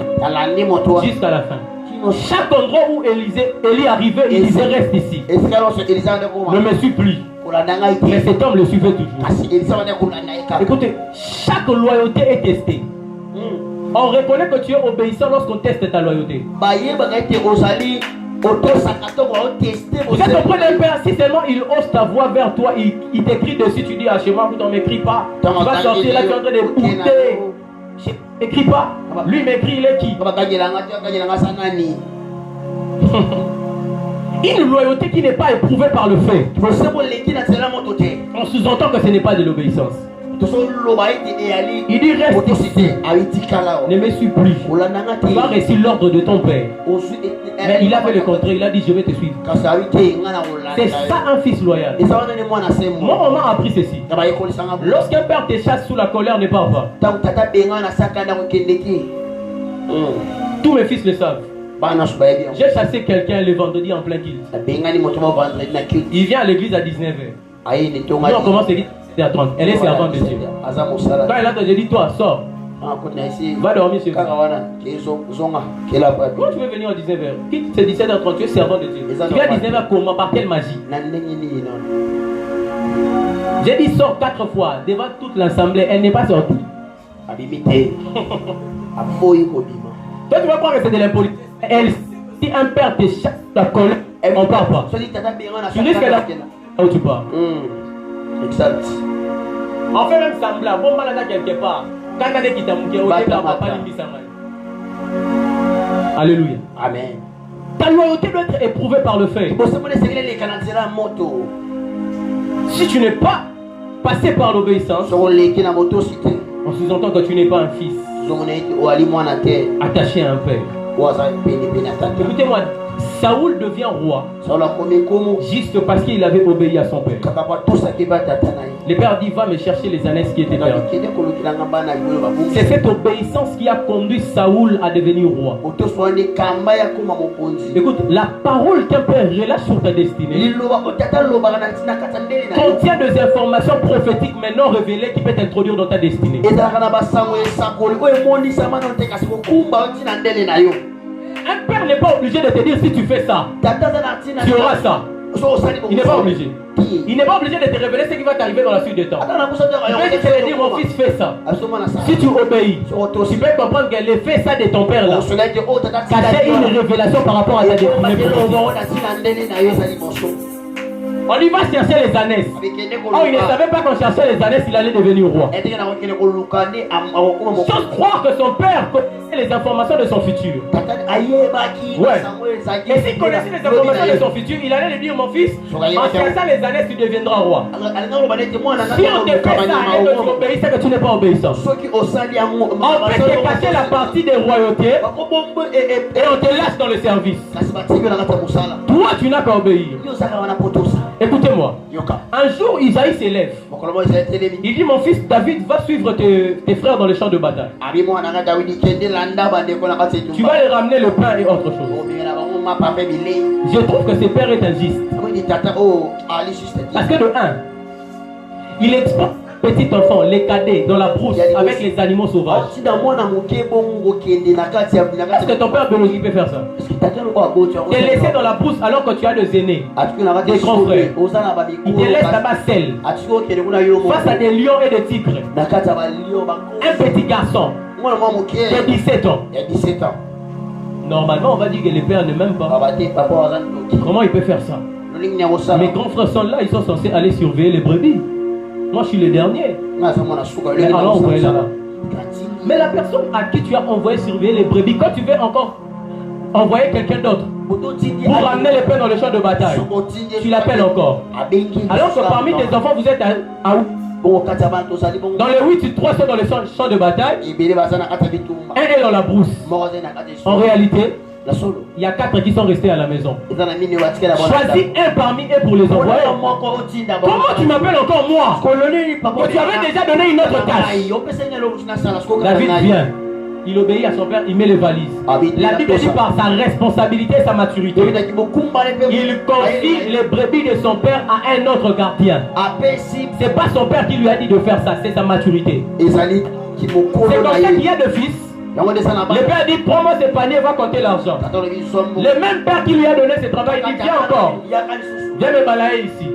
jusqu'à la fin. Chaque endroit où Élie arrivait, il disait reste ici. Ne me suis plus. Mais cet homme le suivait toujours. Écoutez, chaque loyauté est testée. On reconnaît que tu es obéissant lorsqu'on teste ta loyauté. Vous êtes auprès d'un père, si seulement il hausse ta voix vers toi, il t'écrit dessus, tu dis, ah chez moi, vous ne m'écris pas. Tu vas sortir là, tu es en train de bouter. Écris pas. Lui m'écrit, il est qui? Une loyauté qui n'est pas éprouvée par le fait. On sous-entend que ce n'est pas de l'obéissance. Il dit reste ici. Ne me suis plus. Tu vas réussir l'ordre de ton père. Mais il a fait le contraire. Il a dit je vais te suivre. C'est ça un fils loyal. Moi on m'a appris ceci. Lorsqu'un père te chasse sous la colère, ne pars pas. Tous mes fils le savent. J'ai chassé quelqu'un le vendredi en plein culte. Il vient à l'église à 19h. Nous on commence l'église à 30. Elle est servante de Dieu. Quand elle a dit, j'ai dit toi, sors. Va dormir chez vous. Comment tu veux venir à 19h? C'est 17h30, tu es servant de Dieu. Tu viens à 19h comment? Par quelle magie? J'ai dit sors 4 fois devant toute l'assemblée. Elle n'est pas sortie. Toi tu vas croire que c'est de l'impolitesse. Elle, si un père te chasse la colère, on ne part pas. Tu risques là où tu pars. Exact. On fait même semblant. Bon malade quelque part. Quand on est qui t'a mouillé, on est là, on va pas l'imiter. Alléluia. Amen. Ta loyauté doit être éprouvée par le fait. Si tu n'es pas passé par l'obéissance, on sous-entend que tu n'es pas un fils attaché à un père. Écoutez-moi, Saoul devient roi juste parce qu'il avait obéi à son père. Le père dit va me chercher les ânesses qui étaient perdus. C'est cette obéissance qui a conduit Saoul à devenir roi. Écoute, la parole qu'un père relâche sur ta destinée contient des informations prophétiques maintenant révélées qui peuvent t'introduire dans ta destinée. Un père n'est pas obligé de te dire si tu fais ça, tu auras ça. Il n'est pas obligé. Il n'est pas obligé de te révéler ce qui va t'arriver dans la suite du temps. Il peut te dire mon fils fait ça. Si tu obéis, tu peux comprendre que l'effet ça de ton père là cachait une révélation par rapport à ta destinée. On y va chercher les ânesses. Oh, il ne savait pas qu'on cherchait les ânesses, il allait devenir roi. Sans croire que son père connaissait les informations de son futur. Ouais. Et s'il connaissait les informations de son futur, il allait lui dire mon fils, en cherchant les ânesses, tu deviendras roi. Si on te fait ça et que tu obéis, c'est que tu n'es pas obéissant. On peut te cacher la partie des royautés et on te lâche dans le service. Toi, tu n'as qu'à obéir. Écoutez-moi, un jour Isaïe s'élève. Il dit mon fils David va suivre tes frères dans le champ de bataille. Tu vas les ramener le pain et autre chose. Je trouve que ce père est injuste. Parce que de un, il expose petit enfant, les cadets dans la brousse avec les animaux sauvages. Est-ce que ton père biologique peut faire ça? Te laisser dans la brousse alors que tu as des aînés, des grands frères. Il te laisse là-bas seul, face à des lions et des tigres. Un petit garçon de 17 ans. Normalement, on va dire que les pères ne m'aiment pas. Comment il peut faire ça? Mes grands frères sont là, ils sont censés aller surveiller les brebis. Moi, je suis le dernier. Mais alors, envoyez là-bas. Mais la personne à qui tu as envoyé surveiller les brebis, quand tu veux encore envoyer quelqu'un d'autre pour ramener les pains dans le champ de bataille, tu l'appelles encore. Alors que parmi tes enfants, vous êtes à où? Dans les 8, 3 sont dans le champ de bataille. Un est dans la brousse. En réalité, il y a 4 qui sont restés à la maison. Choisis un parmi eux pour les envoyer. Comment tu m'appelles encore moi? Tu avais déjà donné une autre tâche. David vient. Il obéit à son père, il met les valises. La Bible dit par sa responsabilité et sa maturité, il confie les brebis de son père à un autre gardien. C'est pas son père qui lui a dit de faire ça, c'est sa maturité. C'est comme ça qu'il y a de fils. Le père dit prends-moi ce panier, va compter l'argent. Le même père qui lui a donné ce travail dit viens encore, viens me balayer ici.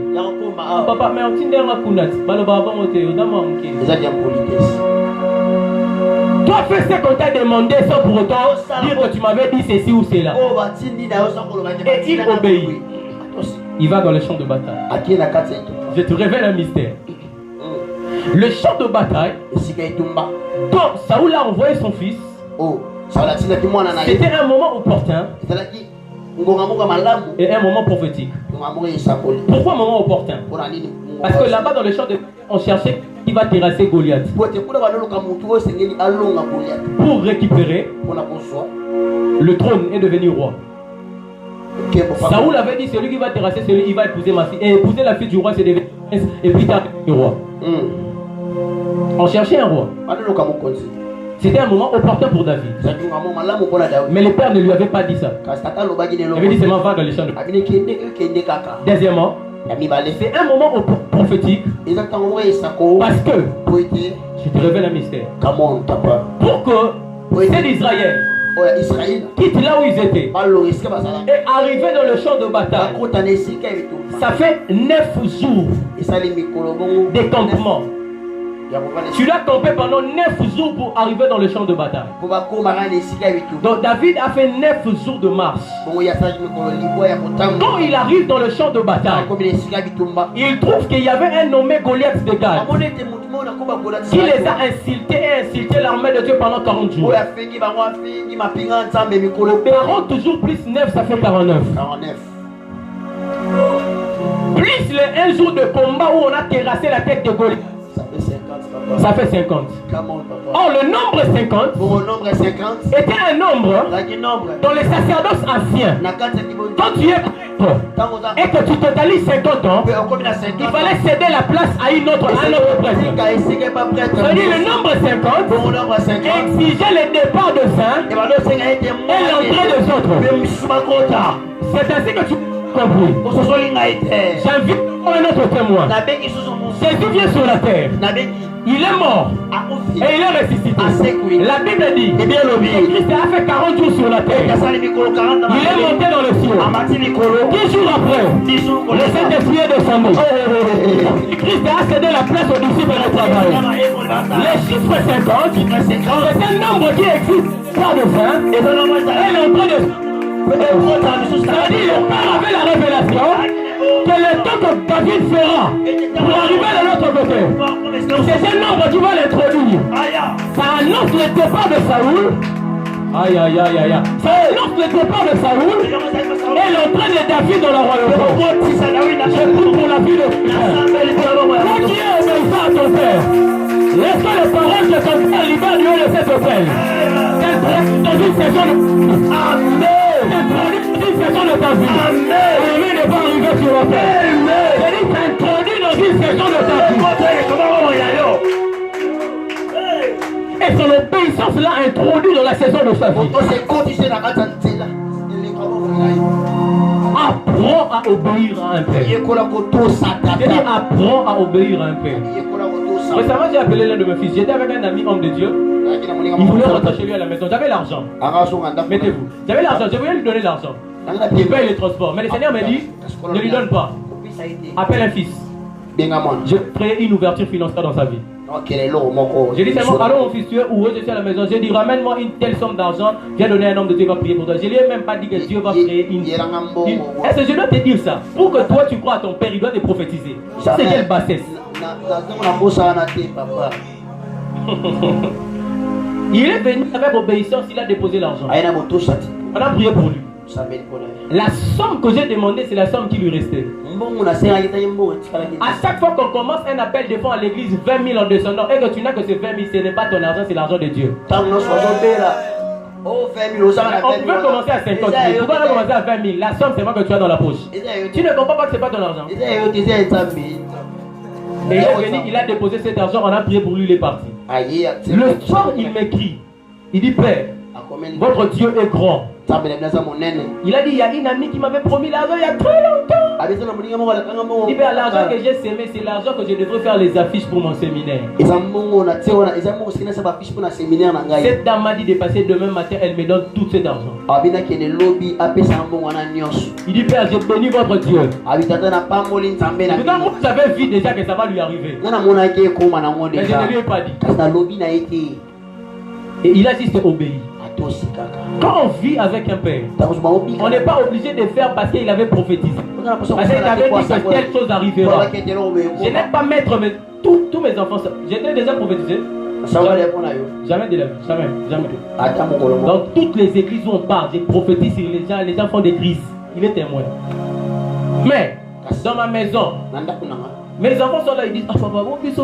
Papa, mais on tient un kunat. Toi, fais ce qu'on t'a demandé sans pour autant dire que tu m'avais dit ceci ou cela. Et il obéit. Il va dans le champ de bataille. Je te révèle un mystère. Le champ de bataille, quand Saoul a envoyé son fils, c'était un moment opportun et un moment prophétique. Pourquoi un moment opportun? Parce que là-bas dans le champ de bataille, on cherchait qui va terrasser Goliath. Pour récupérer le trône et devenir roi. Saoul avait dit celui qui va terrasser, celui qui va épouser ma fille. Et épouser la fille du roi, c'est devenir prince et puis devenir roi. On cherchait un roi. C'était un moment opportun pour David. Mais le père ne lui avait pas dit ça. Il avait dit seulement va dans les champs de bataille. Deuxièmement, c'est un moment prophétique. Parce que je te révèle un mystère. Pour que c'est d'Israël quitte là où ils étaient et arriver dans le champ de bataille, ça fait 9 jours de campement. Tu dois camper pendant 9 jours pour arriver dans le champ de bataille. Donc David a fait 9 jours de marche. Quand il arrive dans le champ de bataille, il trouve qu'il y avait un nommé Goliath de Gath qui les a insultés et insulté l'armée de Dieu pendant 40 jours. 40 jours plus 9, ça fait 49. Plus le 1 jour de combat où on a terrassé la tête de Goliath, ça fait 50. Or, le nombre 50 était un nombre dans les sacerdoces anciens. Quand tu es prêtre et que tu totalises 50 ans, il fallait céder la place à un autre prêtre. C'est-à-dire le nombre 50 exigeait le départ de saints et l'entrée des autres. C'est ainsi que tu compris. J'invite un autre témoin. Jésus vient sur la terre. Il est mort et il est ressuscité. La Bible dit que Christ a fait 40 jours sur la terre. Il est monté dans le ciel. 10 jours après, le Saint-Esprit est descendu. Christ a cédé la place aux disciples de travail. Les chiffres 50, c'est un nombre qui existe par de fin et l'entrée de c'est-à-dire le Père avait la révélation que le temps que David fera pour arriver de l'autre côté, c'est un nombre qui va l'introduire. Ça annonce le départ de Saoul. Aïe aïe aïe aïe. Ça annonce le départ de Saoul et l'entrée de David dans la royauté. Je prie pour la vie de Quand tu es obéissant à ton Père, laisse que les paroles de ton Père libèrent du haut de cet hôtel. C'est dans une saison de... Amen. C'est dans une saison de ta vie. Amen. Et ne pas arriver sur la terre. Amen. C'est introduit dans une saison de ta vie. Et son obéissance l'a introduit dans la saison de sa vie. Apprends à obéir à un père. C'est-à-dire apprends à obéir à un père. Récemment, j'ai appelé l'un de mes fils. J'étais avec un ami homme de Dieu. Il voulait rentrer chez lui à la maison. J'avais l'argent. Mettez-vous. J'avais l'argent. Je voulais lui donner l'argent. Il paye les transports. Mais le Seigneur m'a dit, ne lui donne pas. Appelle un fils. Je crée une ouverture financière dans sa vie. J'ai dit seulement, allons mon fils, tu es où? Je suis à la maison. J'ai dit, ramène-moi une telle somme d'argent. Viens donner à un homme de Dieu, va prier pour toi. Je lui ai même pas dit que Dieu va créer une... Est-ce que je dois te dire ça? Pour que toi tu crois à ton père, il doit te prophétiser. Ça c'est quelle bassesse? Il est venu avec obéissance, il a déposé l'argent. On a prié pour lui. La somme que j'ai demandée, c'est la somme qui lui restait. À chaque fois qu'on commence un appel de fonds à l'église, 20 000 en descendant, et que tu n'as que ces 20 000, ce n'est pas ton argent, c'est l'argent de Dieu. On peut commencer à 50 000. Pourquoi on a commencé à 20 000? La somme, c'est moi que tu as dans la poche. Tu ne comprends pas que ce n'est pas ton argent. Et il est venu, il a déposé cet argent, on a prié pour lui, il est parti. Le soir, il m'écrit. Il dit, Père, votre Dieu est grand. Il a dit, il y a une amie qui m'avait promis l'argent il y a très longtemps. Il dit, l'argent que j'ai sémé, c'est l'argent que je devrais faire les affiches pour mon séminaire. Cette dame m'a dit de passer demain matin, elle me donne tout cet argent. Il dit, Père, je bénis votre Dieu. Maintenant, vous savez vite déjà que ça va lui arriver. Mais je ne lui ai pas dit. Et il a juste obéi. Quand on vit avec un père, on n'est pas obligé de faire parce qu'il avait prophétisé. Parce qu'il avait dit que telle chose arrivera. Je n'aime pas mettre tous mes enfants. J'étais déjà prophétisé. Jamais de la vie. Jamais. Dans toutes les églises où on parle, j'ai prophétisé sur les gens font des crises. Il est témoin. Mais dans ma maison, mes enfants sont là, ils disent ah papa, mon fils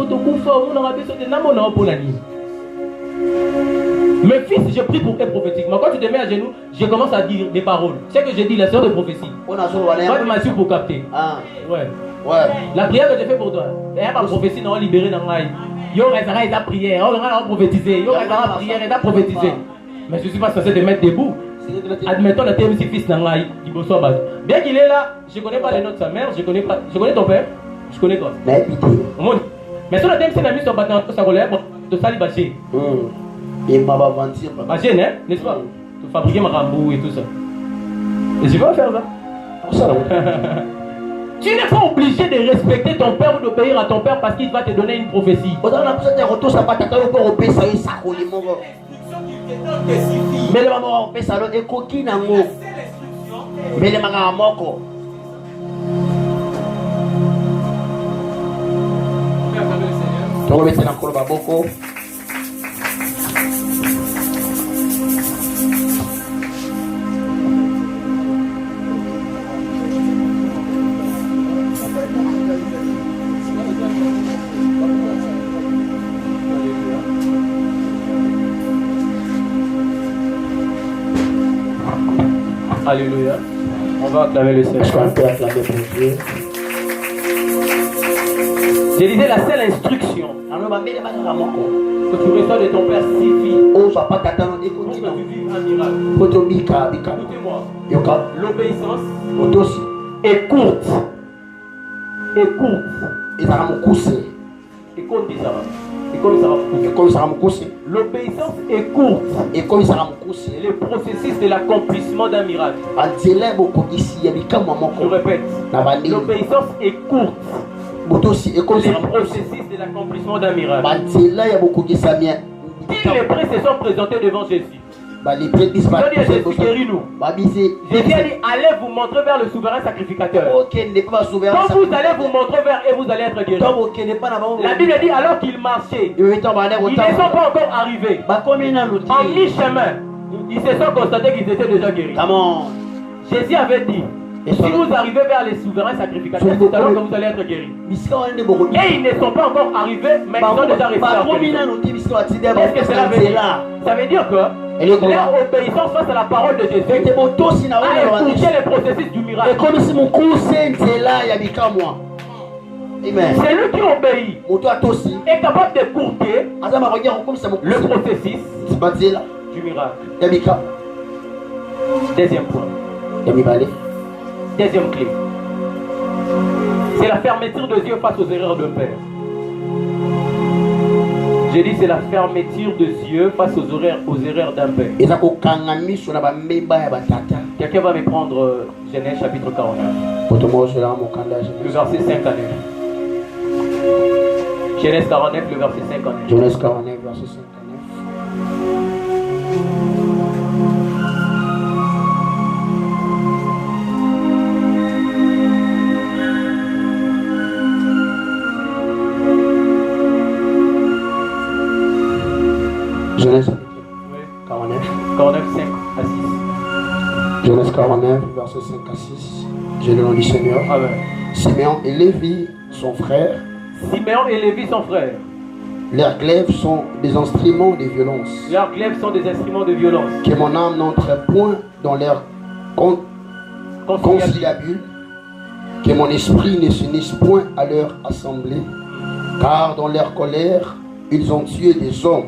mes fils, je prie pour eux prophétiquement. Quand tu te mets à genoux, je commence à dire des paroles. C'est que je dis, la sœur de prophétie. Toi, tu m'as su pour capter. Ouais. La prière que j'ai fait pour toi, il y a pas prophétie, non, libéré dans l'ail. Yo, il a prié, on a prophétisé. Yo, il a prié, il a prophétisé. Mais je ne suis pas censé te mettre debout. Admettons le thème si fils dans l'ail, il bosse pas. Bien qu'il est là, je ne connais pas les noms de sa mère, je connais ton père, je connais toi. Mais sur le thème, c'est la mise sur bâton, ça relève de salibaché. Et m'a vendu. N'est-ce pas? De fabriquer ma rambou et tout ça. Et je vais faire ça. Tu n'es pas obligé de respecter ton père ou d'obéir à ton père parce qu'il va te donner une prophétie. Mais le maman on salon et coquille nango. Mais le maman moko. On va mettre dans le baboko. Alléluia. On va acclamer le Seigneur. Je disais la seule instruction que tu reçois de ton Père suffit pour que tu vives un miracle. Écoutez-moi. L'obéissance est courte. L'obéissance est courte. Et le processus de l'accomplissement d'un miracle. Je répète. L'obéissance est courte. Le processus de l'accomplissement d'un miracle. Si les prêts se sont présentés devant Jésus, Jésus guéris-nous. Jésus a dit allez vous montrer vers le souverain sacrificateur. Quand vous allez vous montrer vers et vous allez être guéris. La Bible dit alors qu'il marchait, ils ne sont pas encore arrivés. En mi-chemin, ils se sont constatés qu'ils étaient déjà guéris. Jésus avait dit si vous arrivez vers les souverains sacrificateurs, c'est alors que vous allez être guéris. Et ils ne sont pas encore arrivés, mais ils sont déjà restés en guérison. Qu'est-ce que cela veut dire? Ça veut dire que leur obéissance face à la parole de Jésus a écouté le processus du miracle. C'est lui qui obéit est capable de courter le processus du miracle. Deuxième point. Deuxième clé. C'est la fermeture des yeux face aux erreurs d'un père. J'ai dit c'est la fermeture des yeux face aux erreurs d'un père. Quelqu'un va me prendre Genèse chapitre 49. Le verset 5 à 9. Genèse 49, le verset 5 à 9. Genèse 49, verset 5 à 9. Genèse 49, 5 à 6. Genèse 49, verset 5 à 6. J'ai le nom du Seigneur. Amen. Siméon et Lévi, son frère. Leurs glaives sont des instruments de violence. Que mon âme n'entre point dans leur conciliabule. Que mon esprit ne s'unisse point à leur assemblée. Car dans leur colère, ils ont tué des hommes.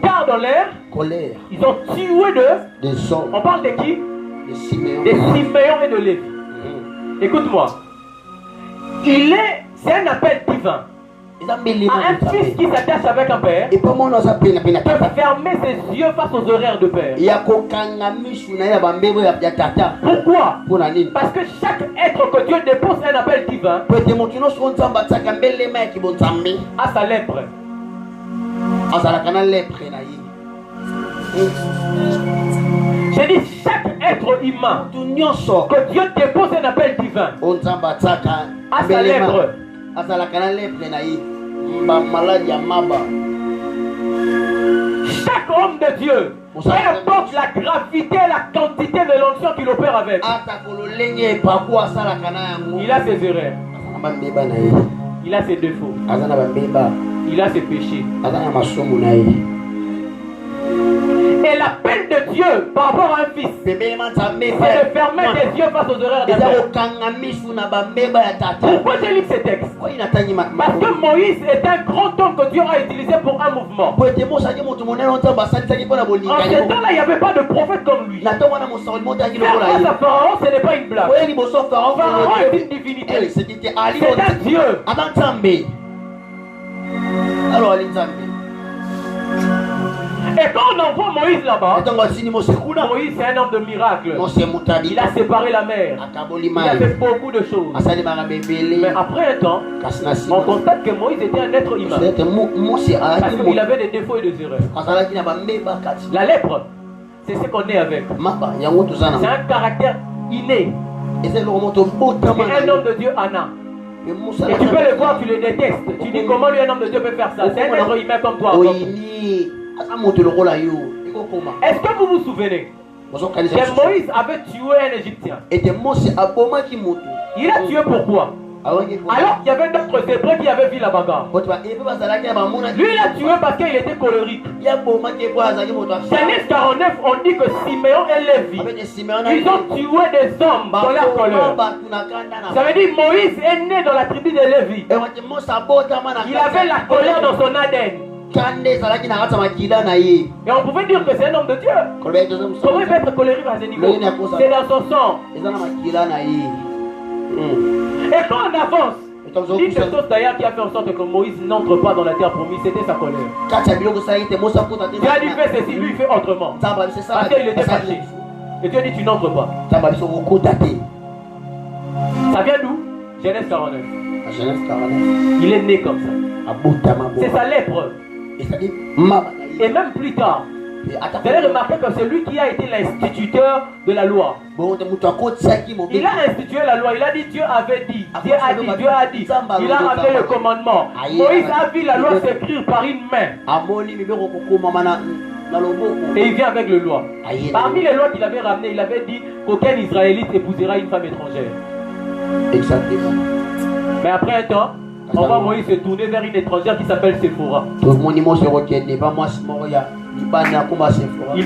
Ils ont tué des hommes. On parle de qui? De Siméon. De Siméon et de Lévi. Écoute-moi. C'est un appel divin. À un fils qui s'attache avec un père peut fermer ses yeux face aux horaires de père. Pourquoi? Parce que chaque être que Dieu dépose un appel divin a sa lèpre. J'ai dit chaque être humain que Dieu dépose un appel divin à sa lèvre. Chaque homme de Dieu, peu importe la gravité et la quantité de l'onction qu'il opère avec, il a ses erreurs, il a ses défauts, il a ses péchés. Et l'appel de Dieu par rapport à un fils, c'est de fermer les yeux face aux erreurs des pères. Pourquoi j'ai lu ces textes? Parce que Moïse est un grand homme que Dieu a utilisé pour un mouvement. En ce temps-là, il n'y avait pas de prophète comme lui. Faire face à Pharaon, ce n'est pas une blague. Pharaon est une divinité. C'est un Dieu. Et quand on envoie Moïse là-bas, Moïse c'est un homme de miracle. Il a séparé la mer. Il a fait beaucoup de choses. Mais après un temps, on constate que Moïse était un être humain. Parce qu'il avait des défauts et des erreurs. La lèpre, c'est ce qu'on est avec. C'est un caractère inné. C'est un homme de Dieu, Anna. Et tu peux le voir, tu le détestes. Tu dis comment lui, un homme de Dieu, peut faire ça? C'est un être humain comme toi. Est-ce que vous vous souvenez que Moïse avait tué un Égyptien? Il a tué pourquoi? Alors il y avait d'autres Hébreux qui avaient vu la bagarre. Lui il a tué parce qu'il était colérique. Genèse 49, on dit que Siméon et Lévi, ils ont tué des hommes dans leur colère. Ça veut dire Moïse est né dans la tribu de Lévi. Il avait la colère dans son ADN. Et on pouvait dire que c'est un homme de Dieu. Comment il peut être colérique à ce niveau? C'est dans son sang. Et quand on avance, l'une des choses d'ailleurs qui a fait en sorte que Moïse n'entre pas dans la terre promise, c'était sa colère. Dieu a dit fais ceci, lui il fait autrement. Parce qu'il était fâché. Et Dieu dit tu n'entres pas. Ça vient d'où? Genèse 49. Il est né comme ça. C'est sa lèpre. Et même plus tard, vous allez remarquer que c'est lui qui a été l'instituteur de la loi. Il a institué la loi, il a dit Dieu avait dit, Dieu a dit, Dieu a dit. Il a ramené le commandement. Moïse a vu la loi s'écrire par une main. Et il vient avec le loi. Parmi les lois qu'il avait ramenées, il avait dit qu'aucun Israélite épousera une femme étrangère. Exactement. Mais après un temps, on voit Moïse se tourner vers une étrangère qui s'appelle Séphora. Il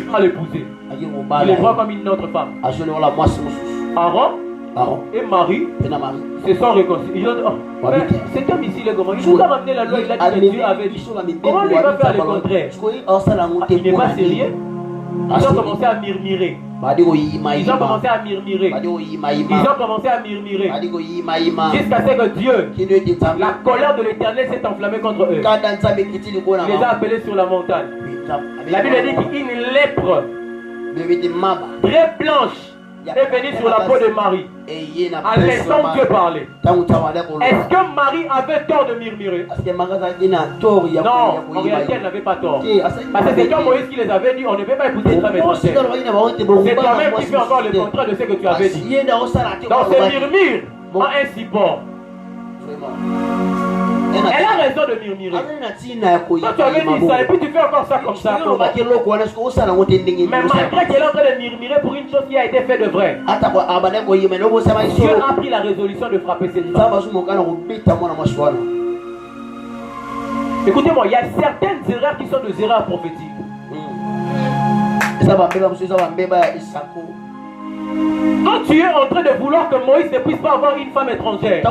va l'épouser. Il les voit comme une autre femme. Aaron et Marie se sont réconciliés. Ils ont dit, oh, cet homme ici, il nous a ramené la loi, il a dit que Dieu avait dit. Comment lui va faire le contraire? Il n'est pas sérieux. Ils ont commencé à murmurer. Ils ont commencé à murmurer. Jusqu'à ce que Dieu, la colère de l'Éternel s'est enflammée contre eux. Il les a appelés sur la montagne. La Bible dit qu'une lèpre très blanche est venue sur la peau de Marie. En laissant Dieu parler. Est-ce que Marie avait tort de murmurer? Non, en réalité elle n'avait pas tort. Parce que c'est quand Moïse qui les avait dit on ne peut pas épouser une femme étrangère. C'est toi-même qui fais encore le contraire de ce que tu avais dit. Donc ce murmure a un support. Elle a raison de murmurer. Toi tu avais dit ça et puis tu fais encore ça comme ça. Mais malgré qu'elle est en train de murmurer pour une chose qui a été faite de vrai, Dieu a pris la résolution de frapper cette femme. Écoutez-moi, il y a certaines erreurs qui sont des erreurs prophétiques. Quand tu es en train de vouloir que Moïse ne puisse pas avoir une femme étrangère,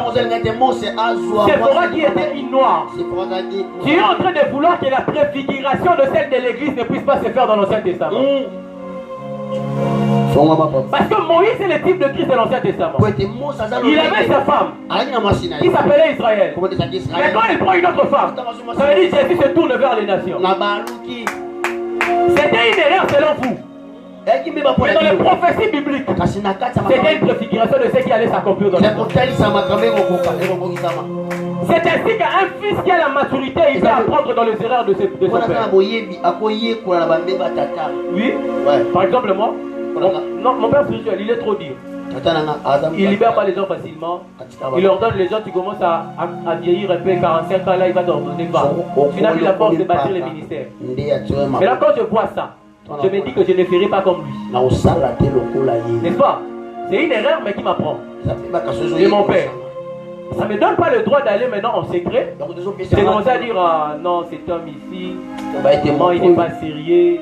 Séphora qui était une noire, tu es en train de vouloir que la préfiguration de celle de l'église ne puisse pas se faire dans l'Ancien Testament. Parce que Moïse est le type de Christ de l'Ancien Testament. Il avait sa femme qui s'appelait Israël. Mais quand il prend une autre femme, ça veut dire que Jésus se tourne vers les nations. C'était une erreur selon vous. Mais dans les prophéties bibliques, c'était une préfiguration de ce qui allait s'accomplir dans le monde. C'est ainsi qu'un fils qui a la maturité, il peut apprendre dans les erreurs de son père. Oui. Ouais. Par exemple, moi, mon père spirituel, il est trop dur. Il libère pas les gens facilement. Il leur donne les gens, tu commences à vieillir un peu, 45 ans, là il va t'ordonner pas. Tu n'as plus la force de bâtir les ministères. Mais là, quand je vois ça, je me dis que je ne ferai pas comme lui. N'est-ce pas? C'est une erreur, mais qui m'apprend. C'est mon père. Ça ne me donne pas le droit d'aller maintenant en secret. J'ai commencé à dire, ah, non, cet homme ici, non, il n'est pas sérieux.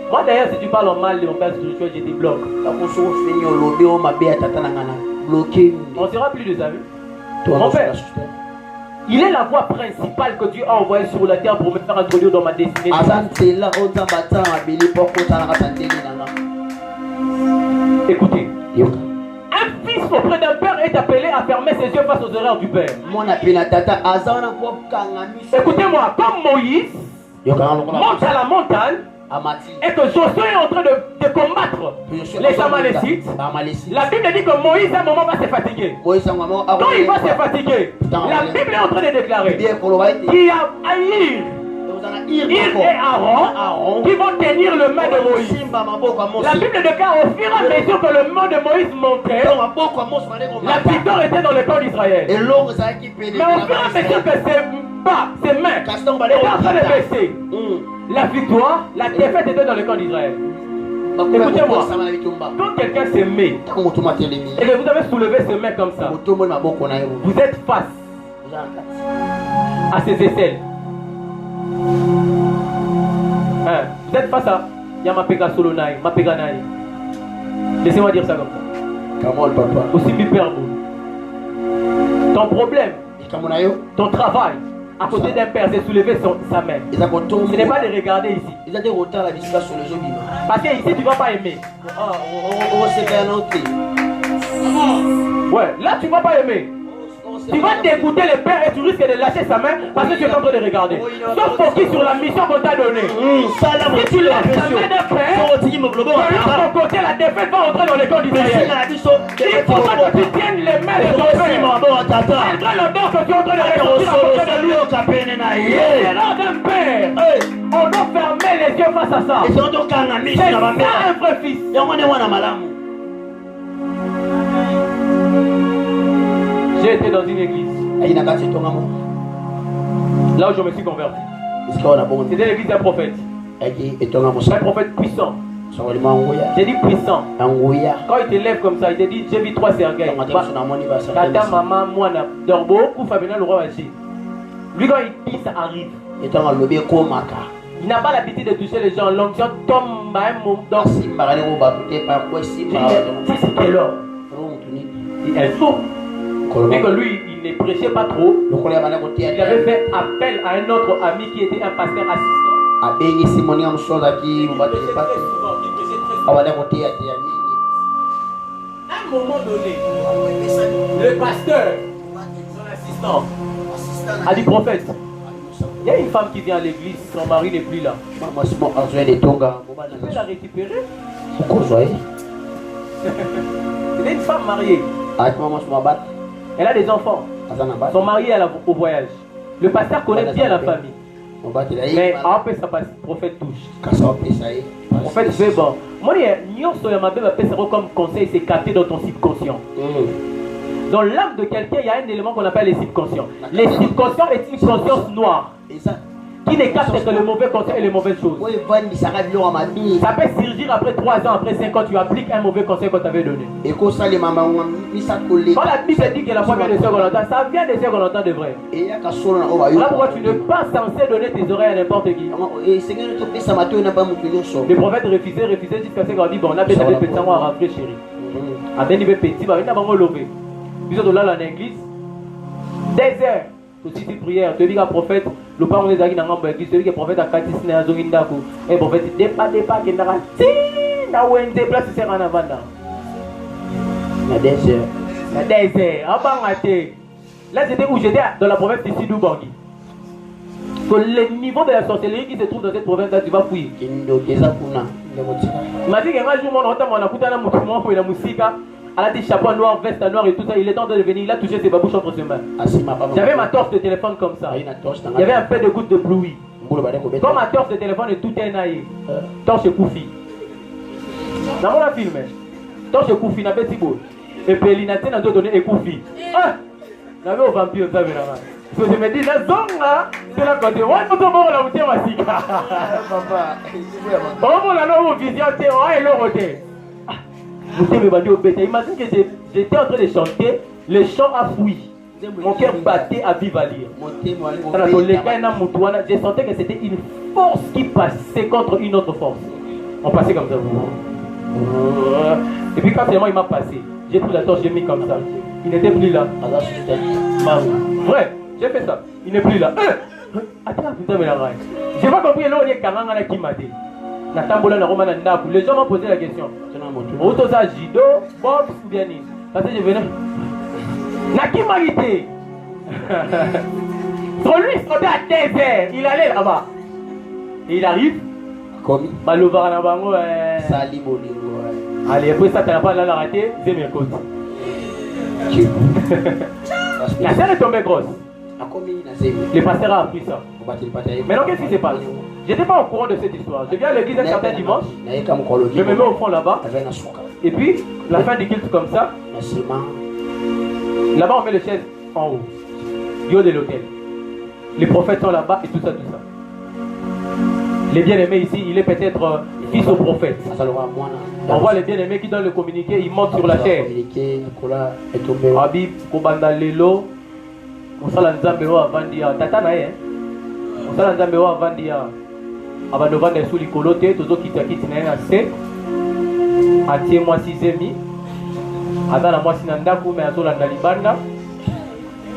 Moi d'ailleurs, si tu parles en mal de mon père spirituel, je te bloque. On ne sera plus des amis. Mon père, il est la voie principale que Dieu a envoyée sur la terre pour me faire introduire dans ma destinée. Écoutez, un fils auprès d'un père est appelé à fermer ses yeux face aux erreurs du père. Écoutez-moi, comme Moïse monte à la montagne et que Josué est en train de combattre les Amalécites, la Bible dit que Moïse à un moment va se fatiguer. Quand il va se fatiguer, la Bible est en train de déclarer qu'il y a Ir et Aaron qui vont tenir le main de Moïse. La Bible déclare au fur et à mesure que le main de Moïse montait, la victoire était dans le camp d'Israël. Mais au fur et à mesure que ses mains étaient en train de baisser, la victoire, la défaite était dans le camp d'Israël. Écoutez-moi, quand quelqu'un se met et que vous avez soulevé ses mains comme ça, vous êtes face à ses aisselles. Vous êtes face à Yamapega Solonai, Mapega Nai. Laissez-moi dire ça comme ça. Aussi hyperbole. Ton problème, ton travail, à côté d'un père, c'est soulever sa main. Ce n'est pas de regarder ici. Parce que ici, tu ne vas pas aimer. Ouais, là, tu ne vas pas aimer. Tu vas dégoûter le père et tu risques de lâcher sa main parce que tu es en train de regarder. Sois focus sur la mission qu'on t'a donnée. Si tu lâches la main d'un père, de l'autre côté, la défaite va entrer dans les camps d'Israël. Il faut pas que tu tiennes les mains de ton père. Malgré l'odeur que tu es en train de ressentir à côté de lui. L'erreur d'un père, on doit fermer les yeux face à ça. C'est ça un vrai fils. J'ai été dans une église. Là où je me suis converti. C'était l'église d'un prophète. Un prophète puissant. J'ai dit puissant. Quand il te lève comme ça, il te dit j'ai vu 3 cercueils. Tata, maman, moi, Dorbo, Koufabena, le roi Haché. Lui, quand il dit, ça arrive. Il n'a pas l'habitude de toucher les gens. L'onction tombe à un moment. Donc, c'est quelle heure? Elle souffre. Mais que lui, il ne prêchait pas trop. Il avait fait appel à un autre ami qui était un pasteur assistant. À un moment donné, le pasteur, son assistant, a dit prophète, il y a une femme qui vient à l'église, son mari n'est plus là. Tu peux la récupérer? C'est une femme mariée. Elle a des enfants. Son mari est au voyage. Le pasteur connaît bien la famille. Mais après ça passe, le prophète touche. Le prophète fait bon. Moi, comme conseil, c'est capté dans ton subconscient. Dans l'âme de quelqu'un, il y a un élément qu'on appelle les subconscients. Les subconscients est une conscience noire qui ne capte que le mauvais conseil et les mauvaises choses. Ça peut surgir après 3 ans, après 5 ans, tu appliques un mauvais conseil qu'on t'avait donné. Quand la Bible dit que la foi vient de ce qu'on entend, ça vient de ce qu'on entend de vrai. Voilà pourquoi tu n'es pas censé donner tes oreilles à n'importe qui. Le prophète refusait jusqu'à ce qu'on dit bon, on a besoin de petits à rentrer chérie. À des niveaux petits, on a vraiment levé. Puis on là dans l'église, 2 heures. Aussi tu prières, tu dis qu'un prophète, le parent des amis dans l'église, tu dis que le prophète a 4 6 ans, et le prophète dit pas, qu'il n'a pas, na wende place c'est en avant. Na 2 heures. Na 2 heures. Là c'était où j'étais dans la province de Sidou Bangui. que le niveau de la sorcellerie qui se trouve dans cette province-là, tu vas fouiller. Il m'a dit qu'un jour, mon entend, on a écouté un mouvement pour la musique. Elle a des chapeaux noirs, veste noire et tout ça. Il est temps de venir. Il a touché ses babouches entre ses mains. J'avais ma torche de téléphone comme ça. Il y avait un peu de gouttes de pluie. Comme ma torche de téléphone et tout est naïf. Torche Koufi. Dans mon film, torche Koufi n'a pas si beau. Et puis il n'a pas donné Koufi. Ah! Il y avait un vampire, ça veut dire. Je me dis, la zone là, c'est la côté. Ouais, faut tomber la bouteille massique. Papa. On va la vision, on va le roter. Imagine que j'étais en train de chanter, le chant a fouillé. Mon cœur battait à vive allure. Je sentais que c'était une force qui passait contre une autre force. On passait comme ça. Et puis quand seulement il m'a passé, j'ai pris la torche, j'ai mis comme ça. Il n'était plus là. Vrai, j'ai fait ça. Il n'est plus là. Attends, putain, mais la raille. J'ai pas compris l'eau qui m'a dit. Les gens m'ont posé la question. Autosa Jido, Bob ou bien Nice. Parce que je venais. Naki Marité. Son lui, on est à 15h. Il allait là-bas. Et il arrive. Comme Malouvar Nabango. Sali Bolingo. Allez, après ça, tu n'as pas la raté. C'est mes côtes. La scène est tombée grosse. Le pasteur a appris ça. Maintenant, qu'est-ce qui s'est passé? Je n'étais pas au courant de cette histoire. Je viens à l'église un certain dimanche. Je me mets au fond là-bas. Et puis, la fin du culte comme ça. Là-bas, on met les chaises en haut. Du haut de l'hôtel. Les prophètes sont là-bas et tout ça, tout ça. Les bien-aimés ici, il est peut-être fils au prophète. On voit les bien-aimés qui donnent le communiqué, ils montent sur la chaise. Habib, Kobanda Lelo. On sala nzambe wa vandia tata na ye on sala nzambe wa vandia abando vanda sous likolo te tozo kita kiti na ye na se atie moi 6e azala moi sinanda ku me azola na libanda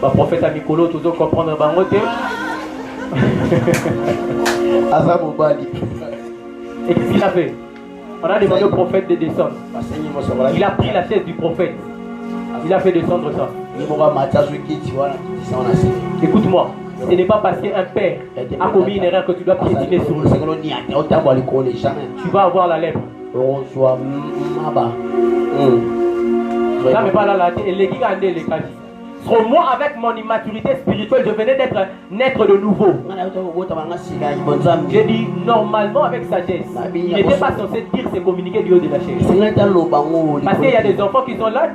ba prophète a mikolo tozo comprendre bango te azabo bali. Et qu'est-ce qu'il a fait? On a demandé au prophète de descendre. Il a pris la chaise du prophète. Il a fait descendre ça. Écoute-moi, ce n'est pas parce qu'un père a commis une erreur que tu dois piétiner sur lui. Tu vas avoir la lèpre. Là, mais pas là, moi, avec mon immaturité spirituelle, je venais naître de nouveau. J'ai dit, normalement, avec sagesse, il n'était pas censé dire ses communiqués du haut de la chaise. Parce qu'il y a des enfants qui sont là.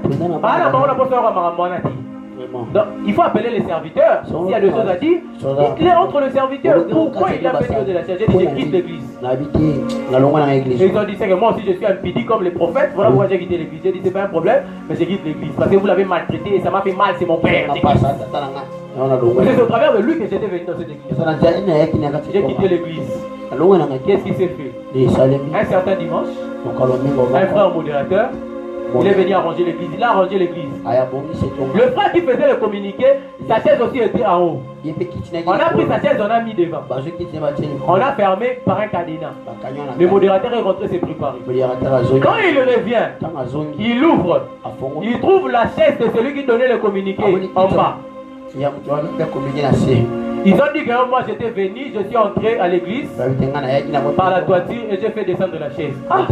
Donc, il faut appeler les serviteurs. S'il y a des choses à dire, dites-les entre le serviteur. Pourquoi il a fait du haut de la chaise? J'ai dit, je quitte l'église. Et ils ont dit, c'est que moi aussi je suis un pidi comme les prophètes. Voilà pourquoi j'ai quitté l'église. J'ai dit, c'est pas un problème, mais je quitte l'église. Parce que vous l'avez maltraité et ça m'a fait mal, c'est mon père. C'est au travers de lui que j'étais venu dans cette église. J'ai quitté l'église. Qu'est-ce qui s'est fait? Un certain dimanche, un frère modérateur, il est venu arranger l'église. Il a arrangé l'église. Le frère qui faisait le communiqué, sa chaise aussi était en haut. On a pris sa chaise, on a mis devant. On a fermé par un cadenas. Le modérateur est rentré se préparer. Quand il revient, il ouvre. Il trouve la chaise de celui qui donnait le communiqué en bas. Ils ont dit que moi j'étais venu, je suis entré à l'église par la toiture et j'ai fait descendre la chaise. Ah.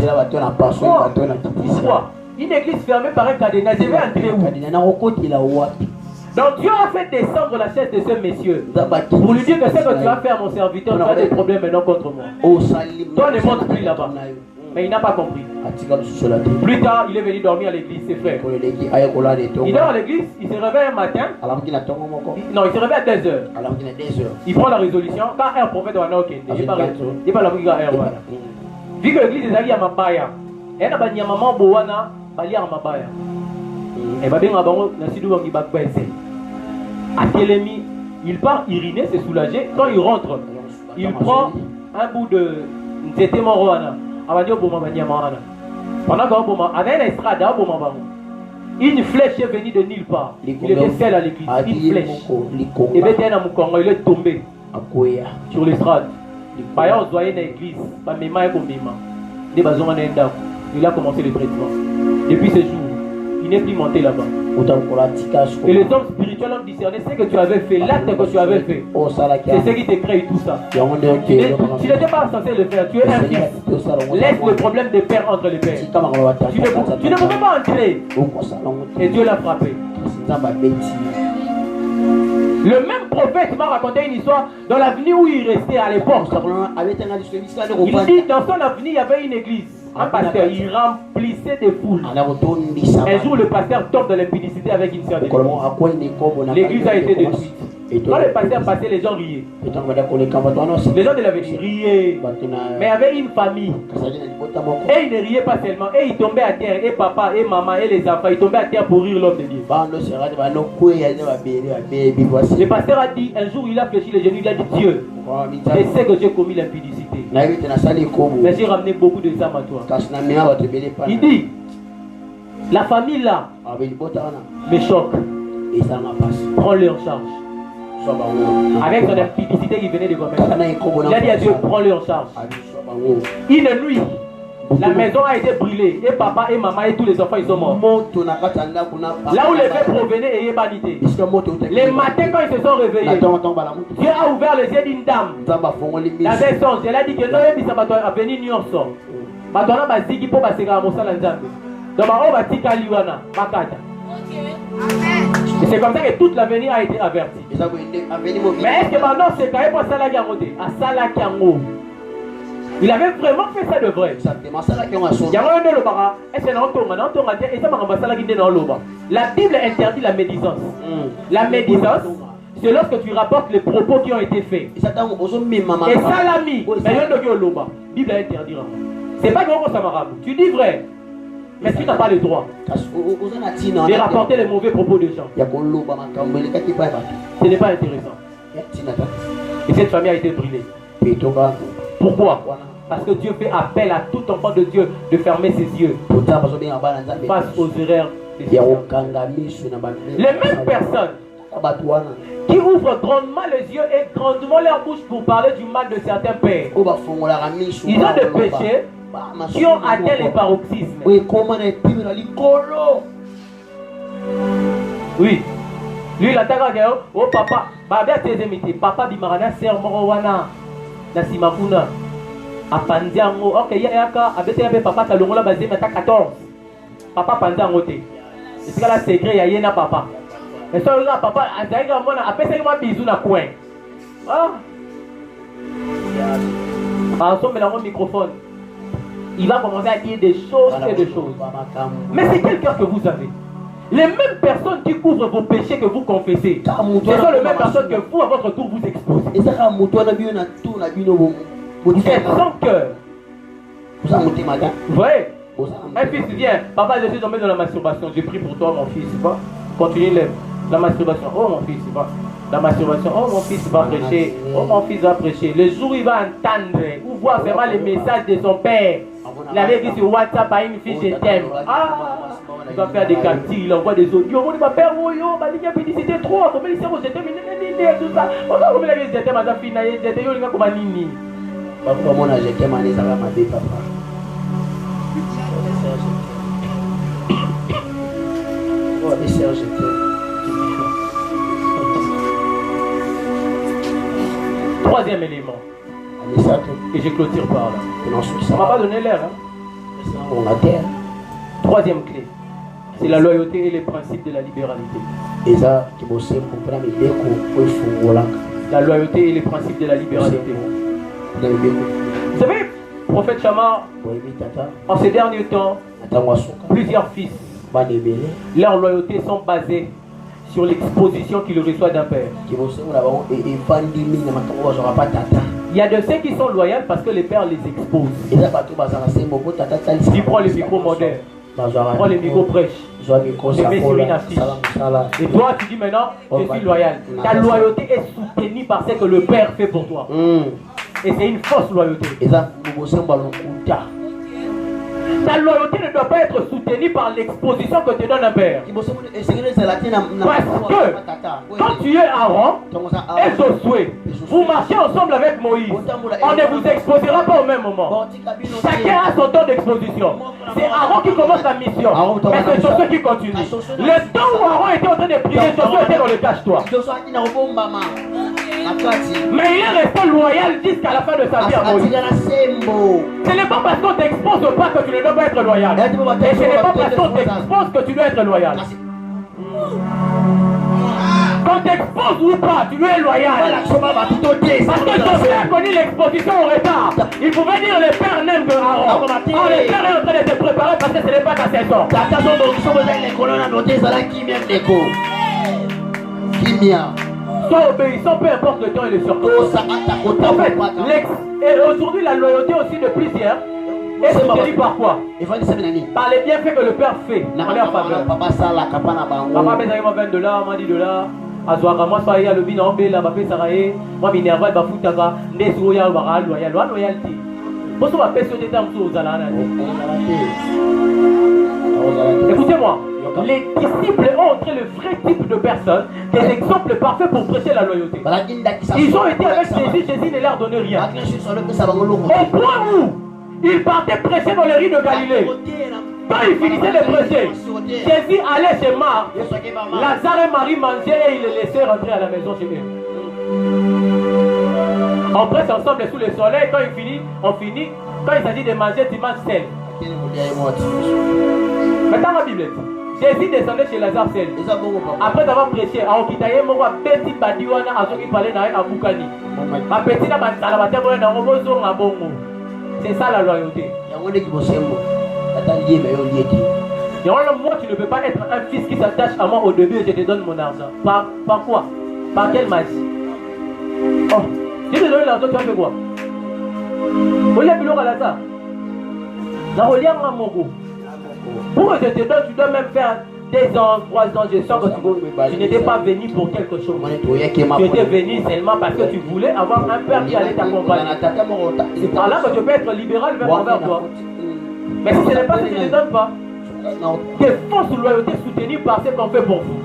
Pourquoi? Une église fermée par un cadenas, je vais entrer où? Donc Dieu a fait descendre la chaise de ce monsieur pour lui dire que c'est que tu vas faire mon serviteur, tu as des problèmes maintenant contre moi. Toi ne monte plus là-bas. Mais il n'a pas compris. Plus tard, il est venu dormir à l'église, ses frères. Il dort à l'église, il se réveille un matin. Non, il se réveille à 2h. Il prend la résolution. Quand un prophète doit aller au Kende, il n'est pas la musique à Erwan. Vu que l'église est allée à Mabaya, et il y a un maman Bowana, il y a Mabaya. Et bien, il part uriner, se soulager. Quand il rentre, il prend un bout de Nzete Moroana. Pendant une flèche est venue de nulle part. Il était seul à l'église. Une flèche. Et bien, il est tombé sur l'estrade. Il a commencé le traitement. Depuis ce jour, il il n'est plus monté là-bas. Et les hommes spirituels ont discerné ce que tu avais fait, l'acte que tu avais fait. C'est ce qui te crée tout ça. Tu n'étais pas censé le faire, tu es un fils. Laisse le problème des pères entre les pères. Tu ne pouvais pas entrer. Et Dieu l'a frappé. Le même prophète m'a raconté une histoire dans l'avenue où il restait à l'époque. Il dit dans son avenue, il y avait une église. Un pasteur, il remplissait des foules. Un jour, le pasteur tombe dans l'impudicité avec une sœur. L'église a été détruite. Quand le pasteur passait, les gens riaient. Les gens de l'avenue riaient. Mais il y avait une famille. Et ils ne riaient pas seulement. Et ils tombaient à terre. Et papa, et maman, et les enfants, ils tombaient à terre pour rire l'homme de Dieu. Le pasteur a dit, un jour il a fléchi les genoux, il a dit, Dieu, je sais que j'ai commis l'impudicité. Mais j'ai ramené beaucoup de âmes à toi. Il dit, la famille là me choque. Prends-le en charge. Avec son impudicité qui venait de commettre. Il a dit à Dieu, prends-le en charge. Une nuit, la maison a été brûlée. Et papa et maman et tous les enfants ils sont morts. Là où les feux provenaient et banité. Les matins quand ils se sont réveillés, Dieu a ouvert les yeux d'une dame. Il avait un songe. Elle a dit que non, il va venir New York. Maintenant, il va dire qu'il faut passer à Moussa Lanzambe. Donc, on va dire qu'il y a et c'est comme ça que toute l'avenir a été avertie. Mais est-ce que maintenant c'est quand même pas ça qui a monté? À ça qui a monté. Il avait vraiment fait ça de vrai. La Bible interdit la médisance. La médisance, c'est lorsque tu rapportes les propos qui ont été faits. Et salami, la Bible interdira. C'est pas que ça m'a. Tu dis vrai. Mais tu n'as pas le droit de rapporter les mauvais propos des gens. Ce n'est pas intéressant. Et cette famille a été brûlée. Pourquoi? Parce que Dieu fait appel à tout enfant de Dieu de fermer ses yeux face aux erreurs des gens. Les mêmes personnes qui ouvrent grandement les yeux et grandement leur bouche pour parler du mal de certains pères, ils ont des péchés qui ont atteint les paroxysmes. Oui. Lui, il a dit, oh papa, papa bimarana sermon wana na simakuna apandiango. Ok, yaka abete papa talongola bazé meta 14. Papa pandiango te. C'est là secret ya yena papa. Mais ça là papa azaïga mona apesa moi bisou na coin. Ah. Ensemble dans mon microphone. Il va commencer à dire des choses et des choses. Mais c'est quel cœur que vous avez? Les mêmes personnes qui couvrent vos péchés que vous confessez, ce sont les mêmes personnes que vous, à votre tour, vous exposez. C'est sans cœur. Vous voyez? Un fils vient, papa, je suis tombé dans la masturbation, j'ai pris pour toi, mon fils. Continue la masturbation. Oh, mon fils, va. La masturbation. Oh, mon fils va prêcher. Oh, mon fils va prêcher. Le jour où il va entendre ou voir vraiment les messages de son père, il avait dit sur WhatsApp à une fille, je t'aime. Ah, il va faire des captures, il envoie des audios. On dit, ma père, oh, yo, c'était trop. Comment il s'est dit, je t'aime, tout ça. On va comment il a dit, je t'aime, ma fille, je t'aime, il va comme un nini. Papa, mon âge, je t'aime, ma bébé, papa. Oh, mes sœurs, je t'aime. Troisième élément. Et je clôture par là. On ne m'a pas donné l'air. Hein? Troisième clé. C'est la loyauté et les principes de la libéralité. La loyauté et les principes de la libéralité. Vous savez, prophète Chamar, en ces derniers temps, plusieurs fils, leur loyauté sont basées sur l'exposition qu'il reçoit d'un père. Il y a de ceux qui sont loyaux parce que les pères les exposent. Tu prends le micro moderne, prends le micro prêche, tu mets sur une affiche. Et toi tu dis maintenant, je suis loyal. Ta loyauté est soutenue par ce que le père fait pour toi. Et c'est une fausse loyauté. Ta loyauté ne doit pas être soutenue par l'exposition que te donne un père. Parce que quand tu es Aaron et Josué, vous marchez ensemble avec Moïse. On ne vous exposera pas au même moment. Chacun a son temps d'exposition. C'est Aaron qui commence la mission, mais c'est Josué qui continue. Le temps où Aaron était en train de prier, Josué était dans le cache-toi. Mais il est resté loyal jusqu'à la fin de sa vie à Moïse. Ce n'est pas parce qu'on t'expose pas que tu ne dois pas être loyal. Et ce n'est pas parce qu'on t'expose que tu dois être loyal. Quand t'exposes ou pas, tu dois être loyal. Parce que Josué a connu l'exposition au retard. Il pouvait dire le père n'aime que Aaron. Le père est en train de te préparer parce que ce n'est pas ta saison. Sois obéissant, peu importe le temps et le surtout. En fait, et aujourd'hui, la loyauté aussi de plusieurs est soutenue par quoi? Par les bienfaits que le père fait en leur faveur. Papa m'a dit $20, m'a dit $. Azwaka moi soyez à l'objet en belle, papa saraye, moi minerva ba futaka, ndesu ya ba loyalty. Pour ça va passer des temps aux alana. Écoutez-moi. Les disciples ont montré le vrai type de personnes, des exemples parfaits pour prêcher la loyauté. Ils ont été avec Jésus, Jésus ne leur donnait rien. Au point où ils partaient prêcher dans les rues de Galilée. Quand ils finissaient de prêcher, Jésus allait chez Marc, Lazare et Marie mangeaient et il les laissait rentrer à la maison chez eux. On prêche ensemble sous le soleil, quand il finit, on finit. Quand il s'agit de manger, tu manges seul. Maintenant la Bible dit. Jésus descendait chez Lazare seul. Après avoir prêché, à Okitaye, mon petit badiwana a qui parlait dans un Boukani. Ma petite c'est ça la loyauté. Moi, tu ne peux pas être un fils qui s'attache à moi au début et je te donne mon argent. Par quoi? Par quelle magie? Oh, si je te donne l'argent, tu vas faire quoi? Vous voyez, à la ça. Pour que je te donne, tu dois même faire 2 ans, 3 ans, je sens que tu n'étais pas venu pour quelque chose. Tu étais venu seulement parce que tu voulais avoir un père qui allait t'accompagner. C'est par là que tu peux être libéral envers toi. Mais si ce n'est pas ce que je ne donne pas, des fausses loyautés soutenues par ce qu'on fait pour vous.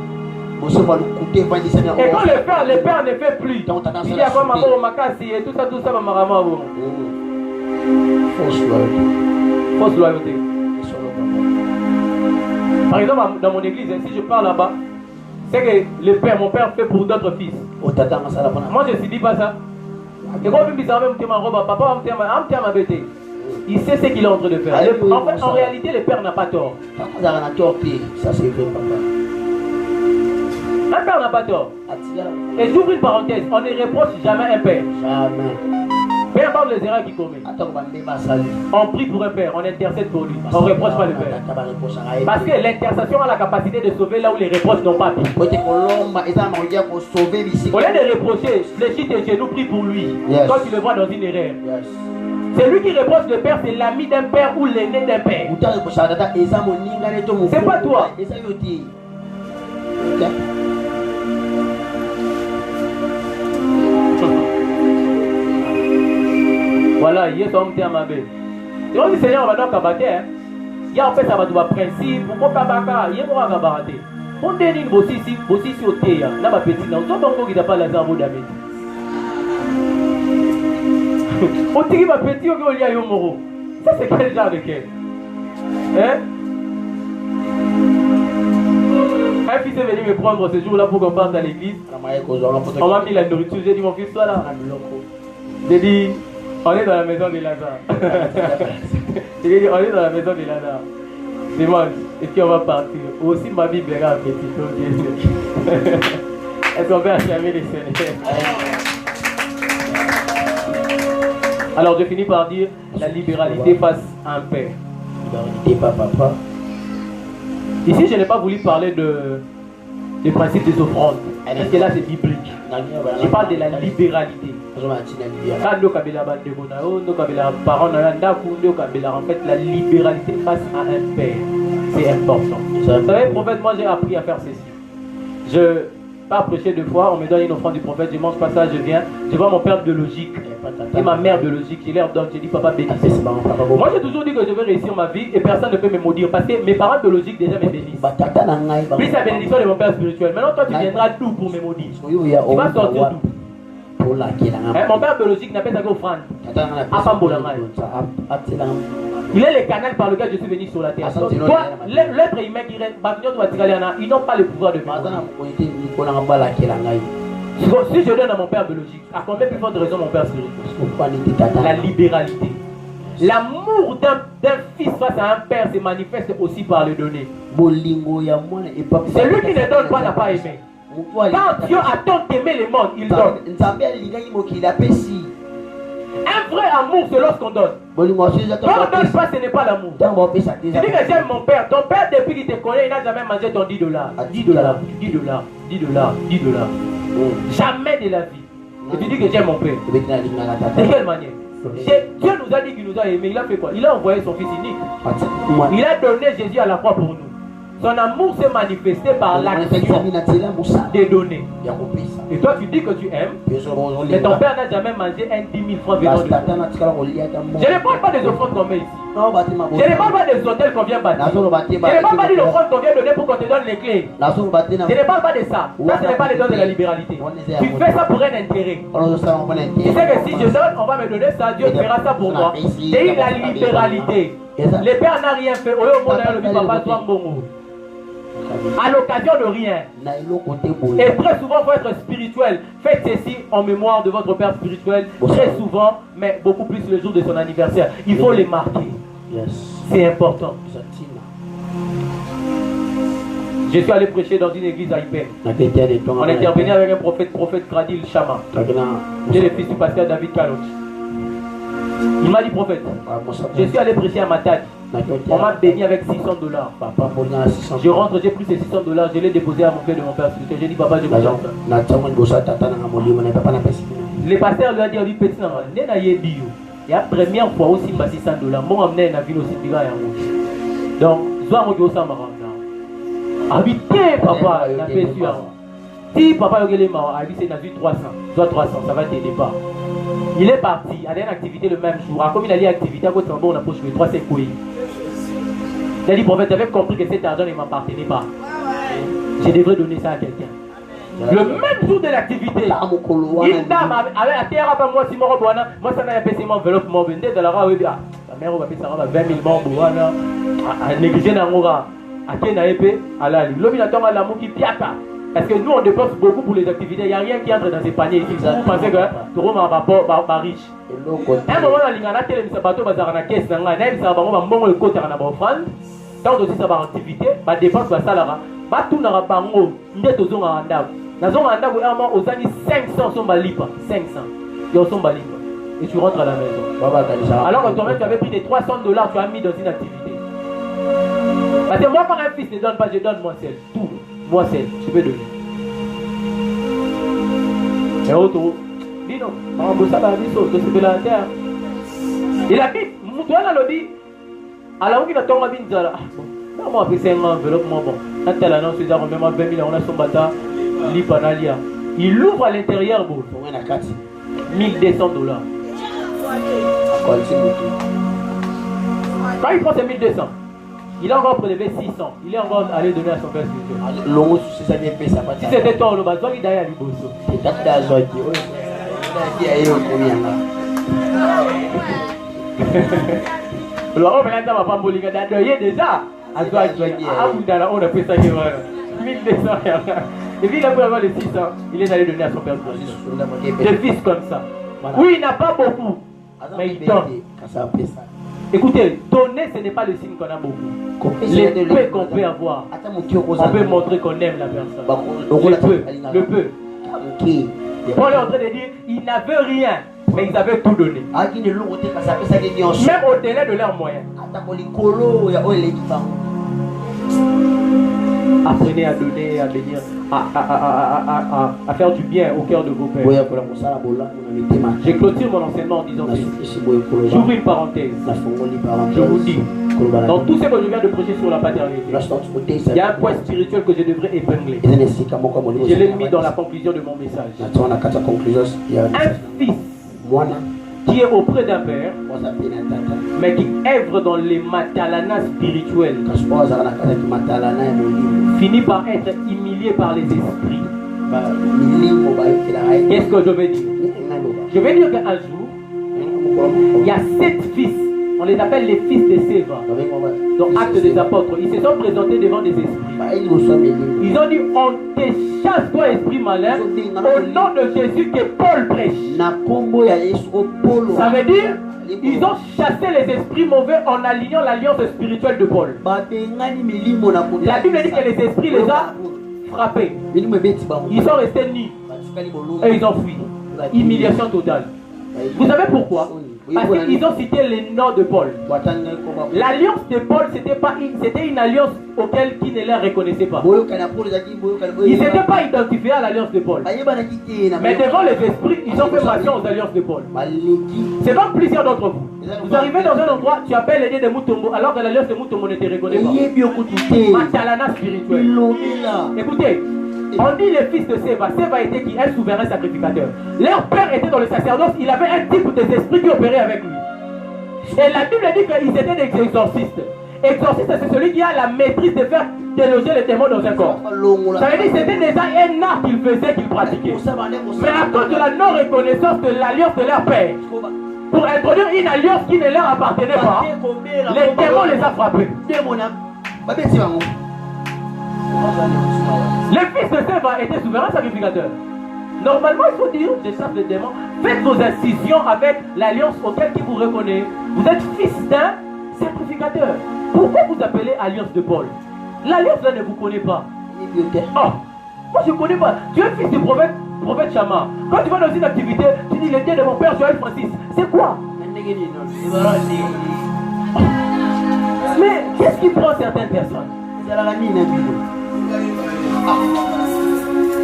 Et quand le père ne fait plus, il y a comme maman au makasi et tout ça, maman. Fausse loyauté. Par exemple, dans mon église, si je pars là-bas, c'est que mon père fait pour d'autres fils. Moi, je ne dis pas ça. Et quand il papa il sait ce qu'il est en train de faire. En fait, en réalité, le père n'a pas tort. Ça, c'est vrai, papa. Un père n'a pas tort. Et j'ouvre une parenthèse, on ne reproche jamais un père. Jamais. Peu importe les erreurs qu'il commet. On prie pour un père, on intercède pour lui. On ne reproche pas le père. Parce que l'intercession a la capacité de sauver là où les reproches n'ont pas pu. Au lieu de reprocher, fléchis tes genoux, prie pour lui. Quand tu le vois dans une erreur. C'est lui qui reproche le père, c'est l'ami d'un père ou l'aîné d'un père. C'est pas toi. Voilà, il y a ton thème à ma belle. Et on dit Seigneur, on va donc abattre. Il y a en fait ça va être principe. Pourquoi Kabaka? Il y a quoi à abattre? On dit une bossissi au thé. Là, ma petite, non, on ne peut pas la zabo d'Amé. On dit ma petite, on dit au moro. Ça, c'est quel genre de quel? Hein? Un fils est venu me prendre ce jour-là pour qu'on parte à l'église. On m'a mis la nourriture. J'ai dit, mon fils, toi là. J'ai dit, on est dans la maison de Lazare. J'ai dit, on est dans la maison de Lazare. Demande, est-ce qu'on va partir? Aussi, ma Bible est un petit peu. Est-ce qu'on peut acclamer les Seigneurs? Alors, je finis par dire la libéralité face à un père. Libéralité, papa. Ici, je n'ai pas voulu parler du principe des offrandes. Parce que là, c'est biblique. Je parle de la libéralité. En fait, la libéralité face à un père, c'est important. Vous savez, prophète, moi j'ai appris à faire ceci. Je pars prêcher 2 fois, on me donne une offrande du prophète, je mange pas ça, je viens, je vois mon père biologique. et ma mère biologique, je leur donne, je dis papa bénisse. Moi j'ai toujours dit que je vais réussir ma vie et personne ne peut me maudire parce que mes parents biologiques déjà me bénissent. Puis c'est la bénédiction de mon père spirituel. Maintenant toi tu viendras tout pour me maudire. Tu vas sortir tout. Mon père biologique n'appelle ça qu'offrande. Il est le canal par lequel je suis venu sur la terre. Toi, l'être humain qui reste, ils n'ont pas le pouvoir de si je donne à mon père biologique, à combien plus forte raison mon père spirituel? La libéralité. L'amour d'un fils face à un père se manifeste aussi par le donner. Celui qui ne donne pas n'a pas aimé. Quand Dieu a tant aimé le monde, il donne. Un vrai amour, c'est lorsqu'on donne. Quand on ne donne pas, ce n'est pas l'amour. Tu dis que j'aime mon père. Ton père, depuis qu'il te connaît, il n'a jamais mangé ton 10 $. 10 $, 10 $, 10 $, 10 $. Jamais de la vie. Et tu dis que j'aime mon père. De quelle manière? Dieu nous a dit qu'il nous a aimés. Il a fait quoi? Il a envoyé son fils unique. Il a donné Jésus à la croix pour nous. Son amour s'est manifesté par l'action de donner. Et toi tu dis que tu aimes, mais ton père n'a jamais mangé un 10 000 francs venant de Dieu. Je ne parle pas des offrandes qu'on met ici. Je ne parle pas des hôtels qu'on vient bâtir. Je ne parle pas de l'offrande qu'on vient donner pour qu'on te donne les clés. Je ne parle pas de ça. Ça, ce n'est pas les dons de la libéralité. Tu fais ça pour un intérêt. Tu sais que si je donne, on va me donner ça, Dieu fera ça pour moi. C'est la libéralité. Le père n'a rien fait. À l'occasion de rien. Et très souvent, il faut être spirituel. Faites ceci en mémoire de votre père spirituel. Très souvent, mais beaucoup plus le jour de son anniversaire. Il faut les marquer. C'est important. Je suis allé prêcher dans une église à Ipem. On intervenait avec un prophète Kradil Chama. J'ai le fils du pasteur David Kaloch. Il m'a dit prophète, je suis allé prêcher à Matadi. On m'a béni avec 600 $. Je rentre, j'ai pris ces 600 $, je l'ai déposé à mon cœur de mon père spirituel. J'ai dit papa, je vous entends. Le pasteur lui a dit, oui, petit, il y a la première fois aussi 600 $. Moi, je suis venu aussi. Donc, je suis habité, papa, il a fait sûr. Si papa a eu 300, soit 300, ça va t'aider pas. Il est parti, il a une activité le même jour. Comme il a dit activité, à côté de on a posé 3 séquelles. Il a dit, prophète, j'avais compris que cet argent ne m'appartenait pas. Je devrais donner ça à quelqu'un. Le même jour de l'activité, une dame avait la terre à moi, si moi, ça n'a pas fait mon enveloppe, mon vendé de la rue. La mère va payer 20 000 membres, à négliger Nangora, à Kenaépé, à la ligne. L'homme, il attend à l'amour qui piata. Parce que nous, on dépense beaucoup pour les activités. Il n'y a rien qui entre dans ces paniers ici. Vous pensez que tout le monde va riche. À un moment, on a télé, ça va dans la caisse, ça va bon le côté, on a offrande. Tant aussi ça va activité, va dépense, va salaire. Va tout dans la bango, nous sommes en andab. Nous sommes en andab, aux années 500 sont balipa. 500. Ils sont balipa. Et tu rentres à la maison. Alors que toi-même, tu avais pris des 300 $, tu as mis dans une activité. Parce que moi, quand un fils ne donne pas, je donne moi seul. Tout. Moi seul, je peux donner. Et auto, dis non, on va ça c'est la terre. Il a dit, toi là le dit, alors qu'il a tombé à Binzala. Non, moi après c'est un enveloppe, moi bon. Quand elle annonce, il a remis 20 000, on a son bata, l'ipanalia. Il ouvre à l'intérieur, bon. 1200 $. Quand il prend ses 1200, il a encore prélevé 600. Il est encore allé donner à son père spirituel. Si c'était toi, le bateau, il d'ailleurs à l'Ibosso. Le roi Belanza va pas mourir déjà. À toi, on a pris ça. 1200. Et puis il a pu avoir les 600. Il est allé donner à son père spirituel. Des fils comme ça. Oui, il n'a pas beaucoup. Mais il donne. Écoutez, donner, ce n'est pas le signe qu'on a beaucoup. Les peu qu'on peut avoir, on peut montrer qu'on aime la personne. Le peu. Paul est en train de dire, ils n'avaient rien, mais ils avaient tout donné. Même au-delà de leurs moyens. Apprenez à donner, à bénir, à faire du bien au cœur de vos pères. Je clôture mon enseignement en disant ceci. J'ouvre une parenthèse. Je vous dis, dans tout ce que je viens de prêcher sur la paternité, il y a un point spirituel que je devrais épingler. Je l'ai mis dans la conclusion de mon message. Un fils qui est auprès d'un père, mais qui œuvre dans les matalanas spirituels, finit par être humilié par les esprits. Qu'est-ce que je veux dire? Je veux dire qu'un jour, il y a 7 fils, on les appelle les fils de Séva, dans Actes des Apôtres. Ils se sont présentés devant des esprits. Ils ont dit, on te chasse toi esprit malin au nom de Jésus que Paul prêche. Ça veut dire, ils ont chassé les esprits mauvais en alignant l'alliance spirituelle de Paul. La Bible dit que les esprits les ont frappés. Ils sont restés nus et ils ont fui. Humiliation totale. Vous savez pourquoi? Parce qu'ils ont cité les noms de Paul. L'alliance de Paul, c'était une alliance auquel qui ne les reconnaissait pas. Ils n'étaient pas identifiés à l'alliance de Paul. Mais devant les esprits, ils ont fait passion aux alliances de Paul. C'est donc plusieurs d'entre vous. Vous arrivez dans un endroit, tu appelles l'aider de Mutombo, alors que l'alliance de Mutombo ne te reconnaît pas. Machalana spirituel. Écoutez. On dit les fils de Séva. Séva était qui? Un souverain sacrificateur. Leur père était dans le sacerdoce. Il avait un type d'esprit qui opérait avec lui. Et la Bible dit qu'ils étaient des exorcistes. Exorciste, c'est celui qui a la maîtrise de faire déloger les démons dans un corps. Ça veut dire que c'était déjà un art qu'ils faisaient, qu'ils pratiquaient. Mais à cause de la non-reconnaissance de l'alliance de leur père, pour introduire une alliance qui ne leur appartenait pas, les démons les ont frappés. Les fils de Séva étaient souverains sacrificateurs. Normalement, il faut dire, je chasse les démons, faites vos incisions avec l'alliance auquel qui vous reconnaît. Vous êtes fils d'un sacrificateur. Pourquoi vous appelez alliance de Paul? L'alliance là ne vous connaît pas. Oh, moi je ne connais pas. Tu es fils du prophète Chama. Quand tu vas dans une activité, tu dis le Dieu de mon père Joël Francis. C'est quoi? Mais qu'est-ce qui prend certaines personnes?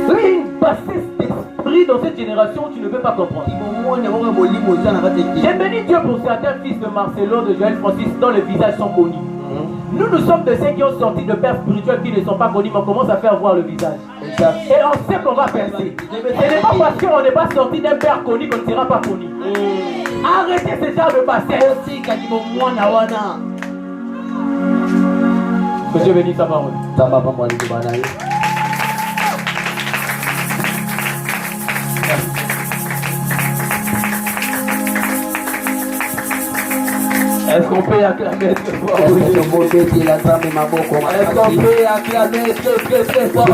Oui, une bassesse d'esprit dans cette génération, tu ne peux pas comprendre. J'ai béni Dieu pour certains fils de Marcelo, de Joël Francis, dont les visages sont connus. Nous sommes de ceux qui ont sorti de pères spirituels qui ne sont pas connus, mais on commence à faire voir le visage. Et on sait qu'on va percer. Ce n'est pas parce qu'on n'est pas sorti d'un père connu qu'on ne sera pas connu. Arrêtez ce genre de bassesse. Que Dieu bénisse sa parole. Est-ce qu'on peut acclamer très fort? Est-ce qu'on peut acclamer très fort?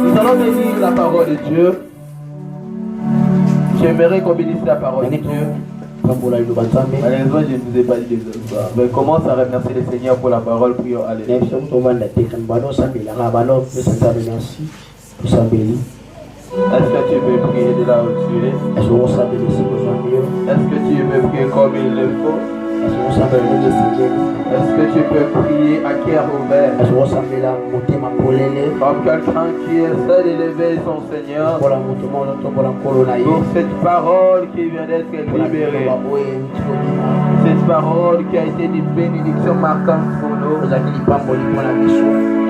Nous allons bénir la parole de Dieu. J'aimerais qu'on bénisse la parole de Dieu. Malheureusement, je ne vous ai pas dit des autres. Mais commence à remercier le Seigneur pour la parole. Prions. Alléluia. Est-ce que tu veux prier de là où tu es? Est-ce que tu veux prier comme il le faut? Est-ce que tu peux prier à cœur ouvert? Comme quelqu'un qui essaie d'élever son Seigneur pour cette parole qui vient d'être libérée. Cette parole qui a été une bénédiction marquante pour nous.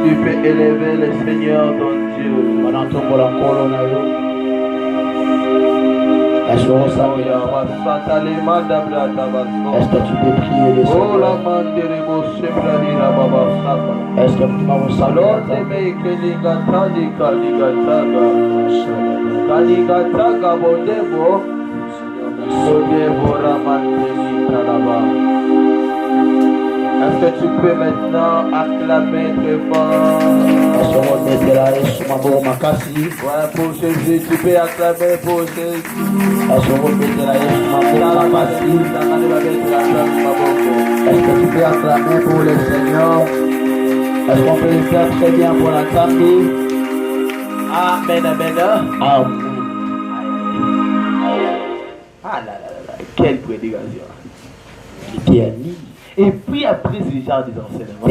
Tu peux élever le Seigneur ton Dieu. Est-ce que tu peux prier le Seigneur? Est-ce que tu m'as Est-ce que tu peux maintenant acclamer très fort? Ouais, pour Jésus, tu peux acclamer pour Jésus. Est-ce que tu peux acclamer pour le Seigneur? Est-ce qu'on peut le faire très bien pour la famille? Amen, amen. Amen. Ah là là là, quelle prédication. Et puis après ce genre d'enseignement,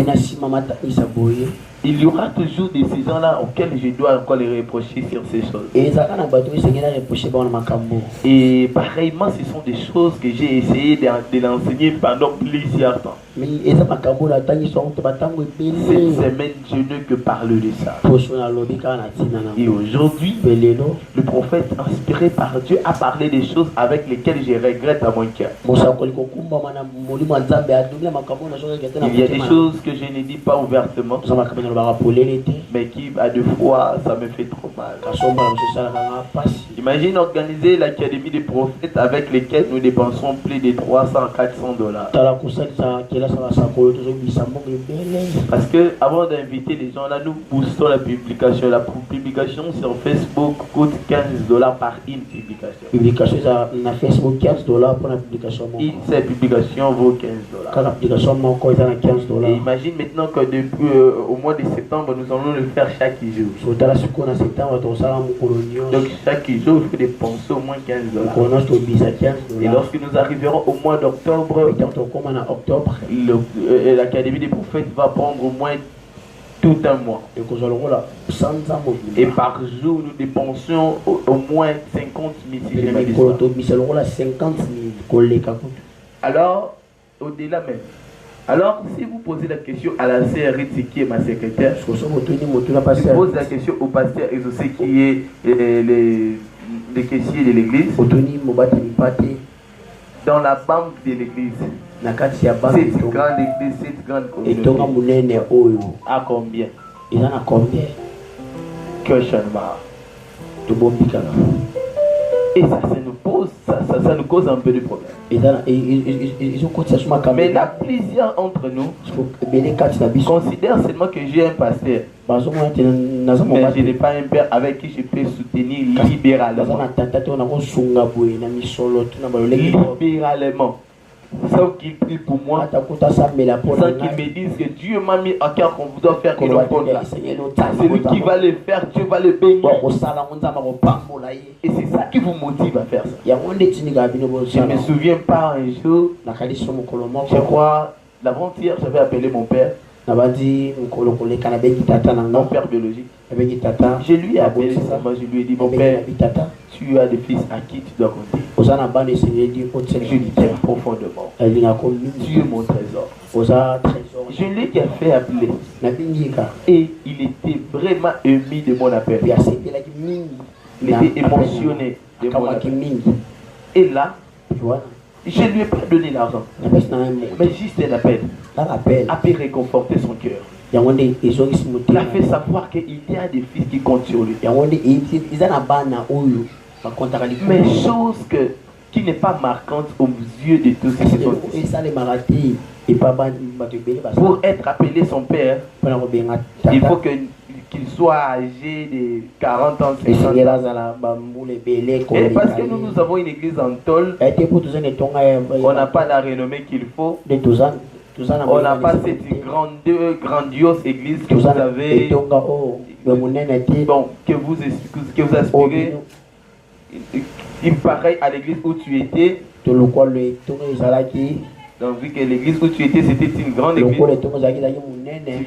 il y aura toujours de ces gens-là auxquels je dois encore les reprocher sur ces choses. Et pareillement, ce sont des choses que j'ai essayé de l'enseigner pendant plusieurs temps. Cette semaine, je ne que parler de ça. Et aujourd'hui, le prophète inspiré par Dieu a parlé des choses avec lesquelles je regrette à mon cœur. Il y a des choses que je ne dis pas ouvertement, mais qui à deux fois ça me fait trop mal. Imagine organiser l'académie des prophètes avec lesquels nous dépensons plus de 300-400 $. Parce que avant d'inviter les gens là, nous poussons la publication. La publication sur Facebook coûte 15 $ par une publication. Une seule publication vaut 15 $. Et imagine maintenant que depuis au mois de septembre, nous allons le faire chaque jour. Donc chaque jour, il faut dépenser au moins 15 $. Et lorsque nous arriverons au mois d'octobre, l'académie des prophètes va prendre au moins tout un mois. Et par jour, nous dépensions au moins 50 000. Alors, au-delà même. Alors, si vous posez la question à la sœur Ritzi qui est ma secrétaire, je pose la question au pasteur Exaucé qui est le caissier de l'église, dans la banque de l'église. Cette grande église, cette grande communauté. À combien? Questionnement. Et ça nous cause un peu de problème. Mais là, plusieurs entre nous considèrent seulement que j'ai un pasteur. Mais je n'ai pas un père avec qui je peux soutenir libéralement. Libéralement. Sauf qu'il prie pour moi, sans qu'il me dise que Dieu m'a mis à cœur qu'on doit faire une offrande là. C'est lui qui va le faire, Dieu va le bénir. Et c'est ça qui vous motive à faire ça. Je ne me souviens pas un jour, je crois, l'avant-hier, j'avais appelé mon père. Mon père biologique. Je lui ai appelé ça, moi je lui ai dit, mon père, tu as des fils à qui tu dois compter. Je lui t'aime profondément. Tu es mon trésor. Je l'ai fait appeler. Et il était vraiment ému de mon appel. Il était émotionné de mon appel. Et là, je ne lui ai pas donné l'argent, mais juste un appel. A pu réconforter son cœur. Il a fait savoir qu'il y a des fils qui comptent sur lui. Mais chose qui n'est pas marquante aux yeux de tous ceux qui sont ici. Pour être appelé son père, il faut qu'il soit âgé de 40 ans, 50 ans. Et parce que nous avons une église en tôle, on n'a pas la renommée qu'il faut. On n'a pas cette grandiose église que vous avez, que vous aspirez. Il paraît à l'église où tu étais. Donc vu que l'église où tu étais c'était une grande église, tu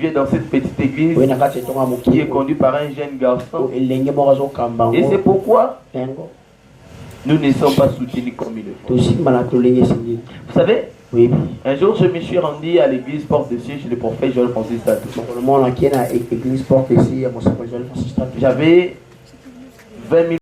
viens dans cette petite église qui est conduite par un jeune garçon. Et c'est pourquoi nous ne sommes pas soutenus comme il le faut. Vous savez, un jour je me suis rendu à l'église Porte de Cieux chez le prophète Joël Francis Tatou. J'avais 20 000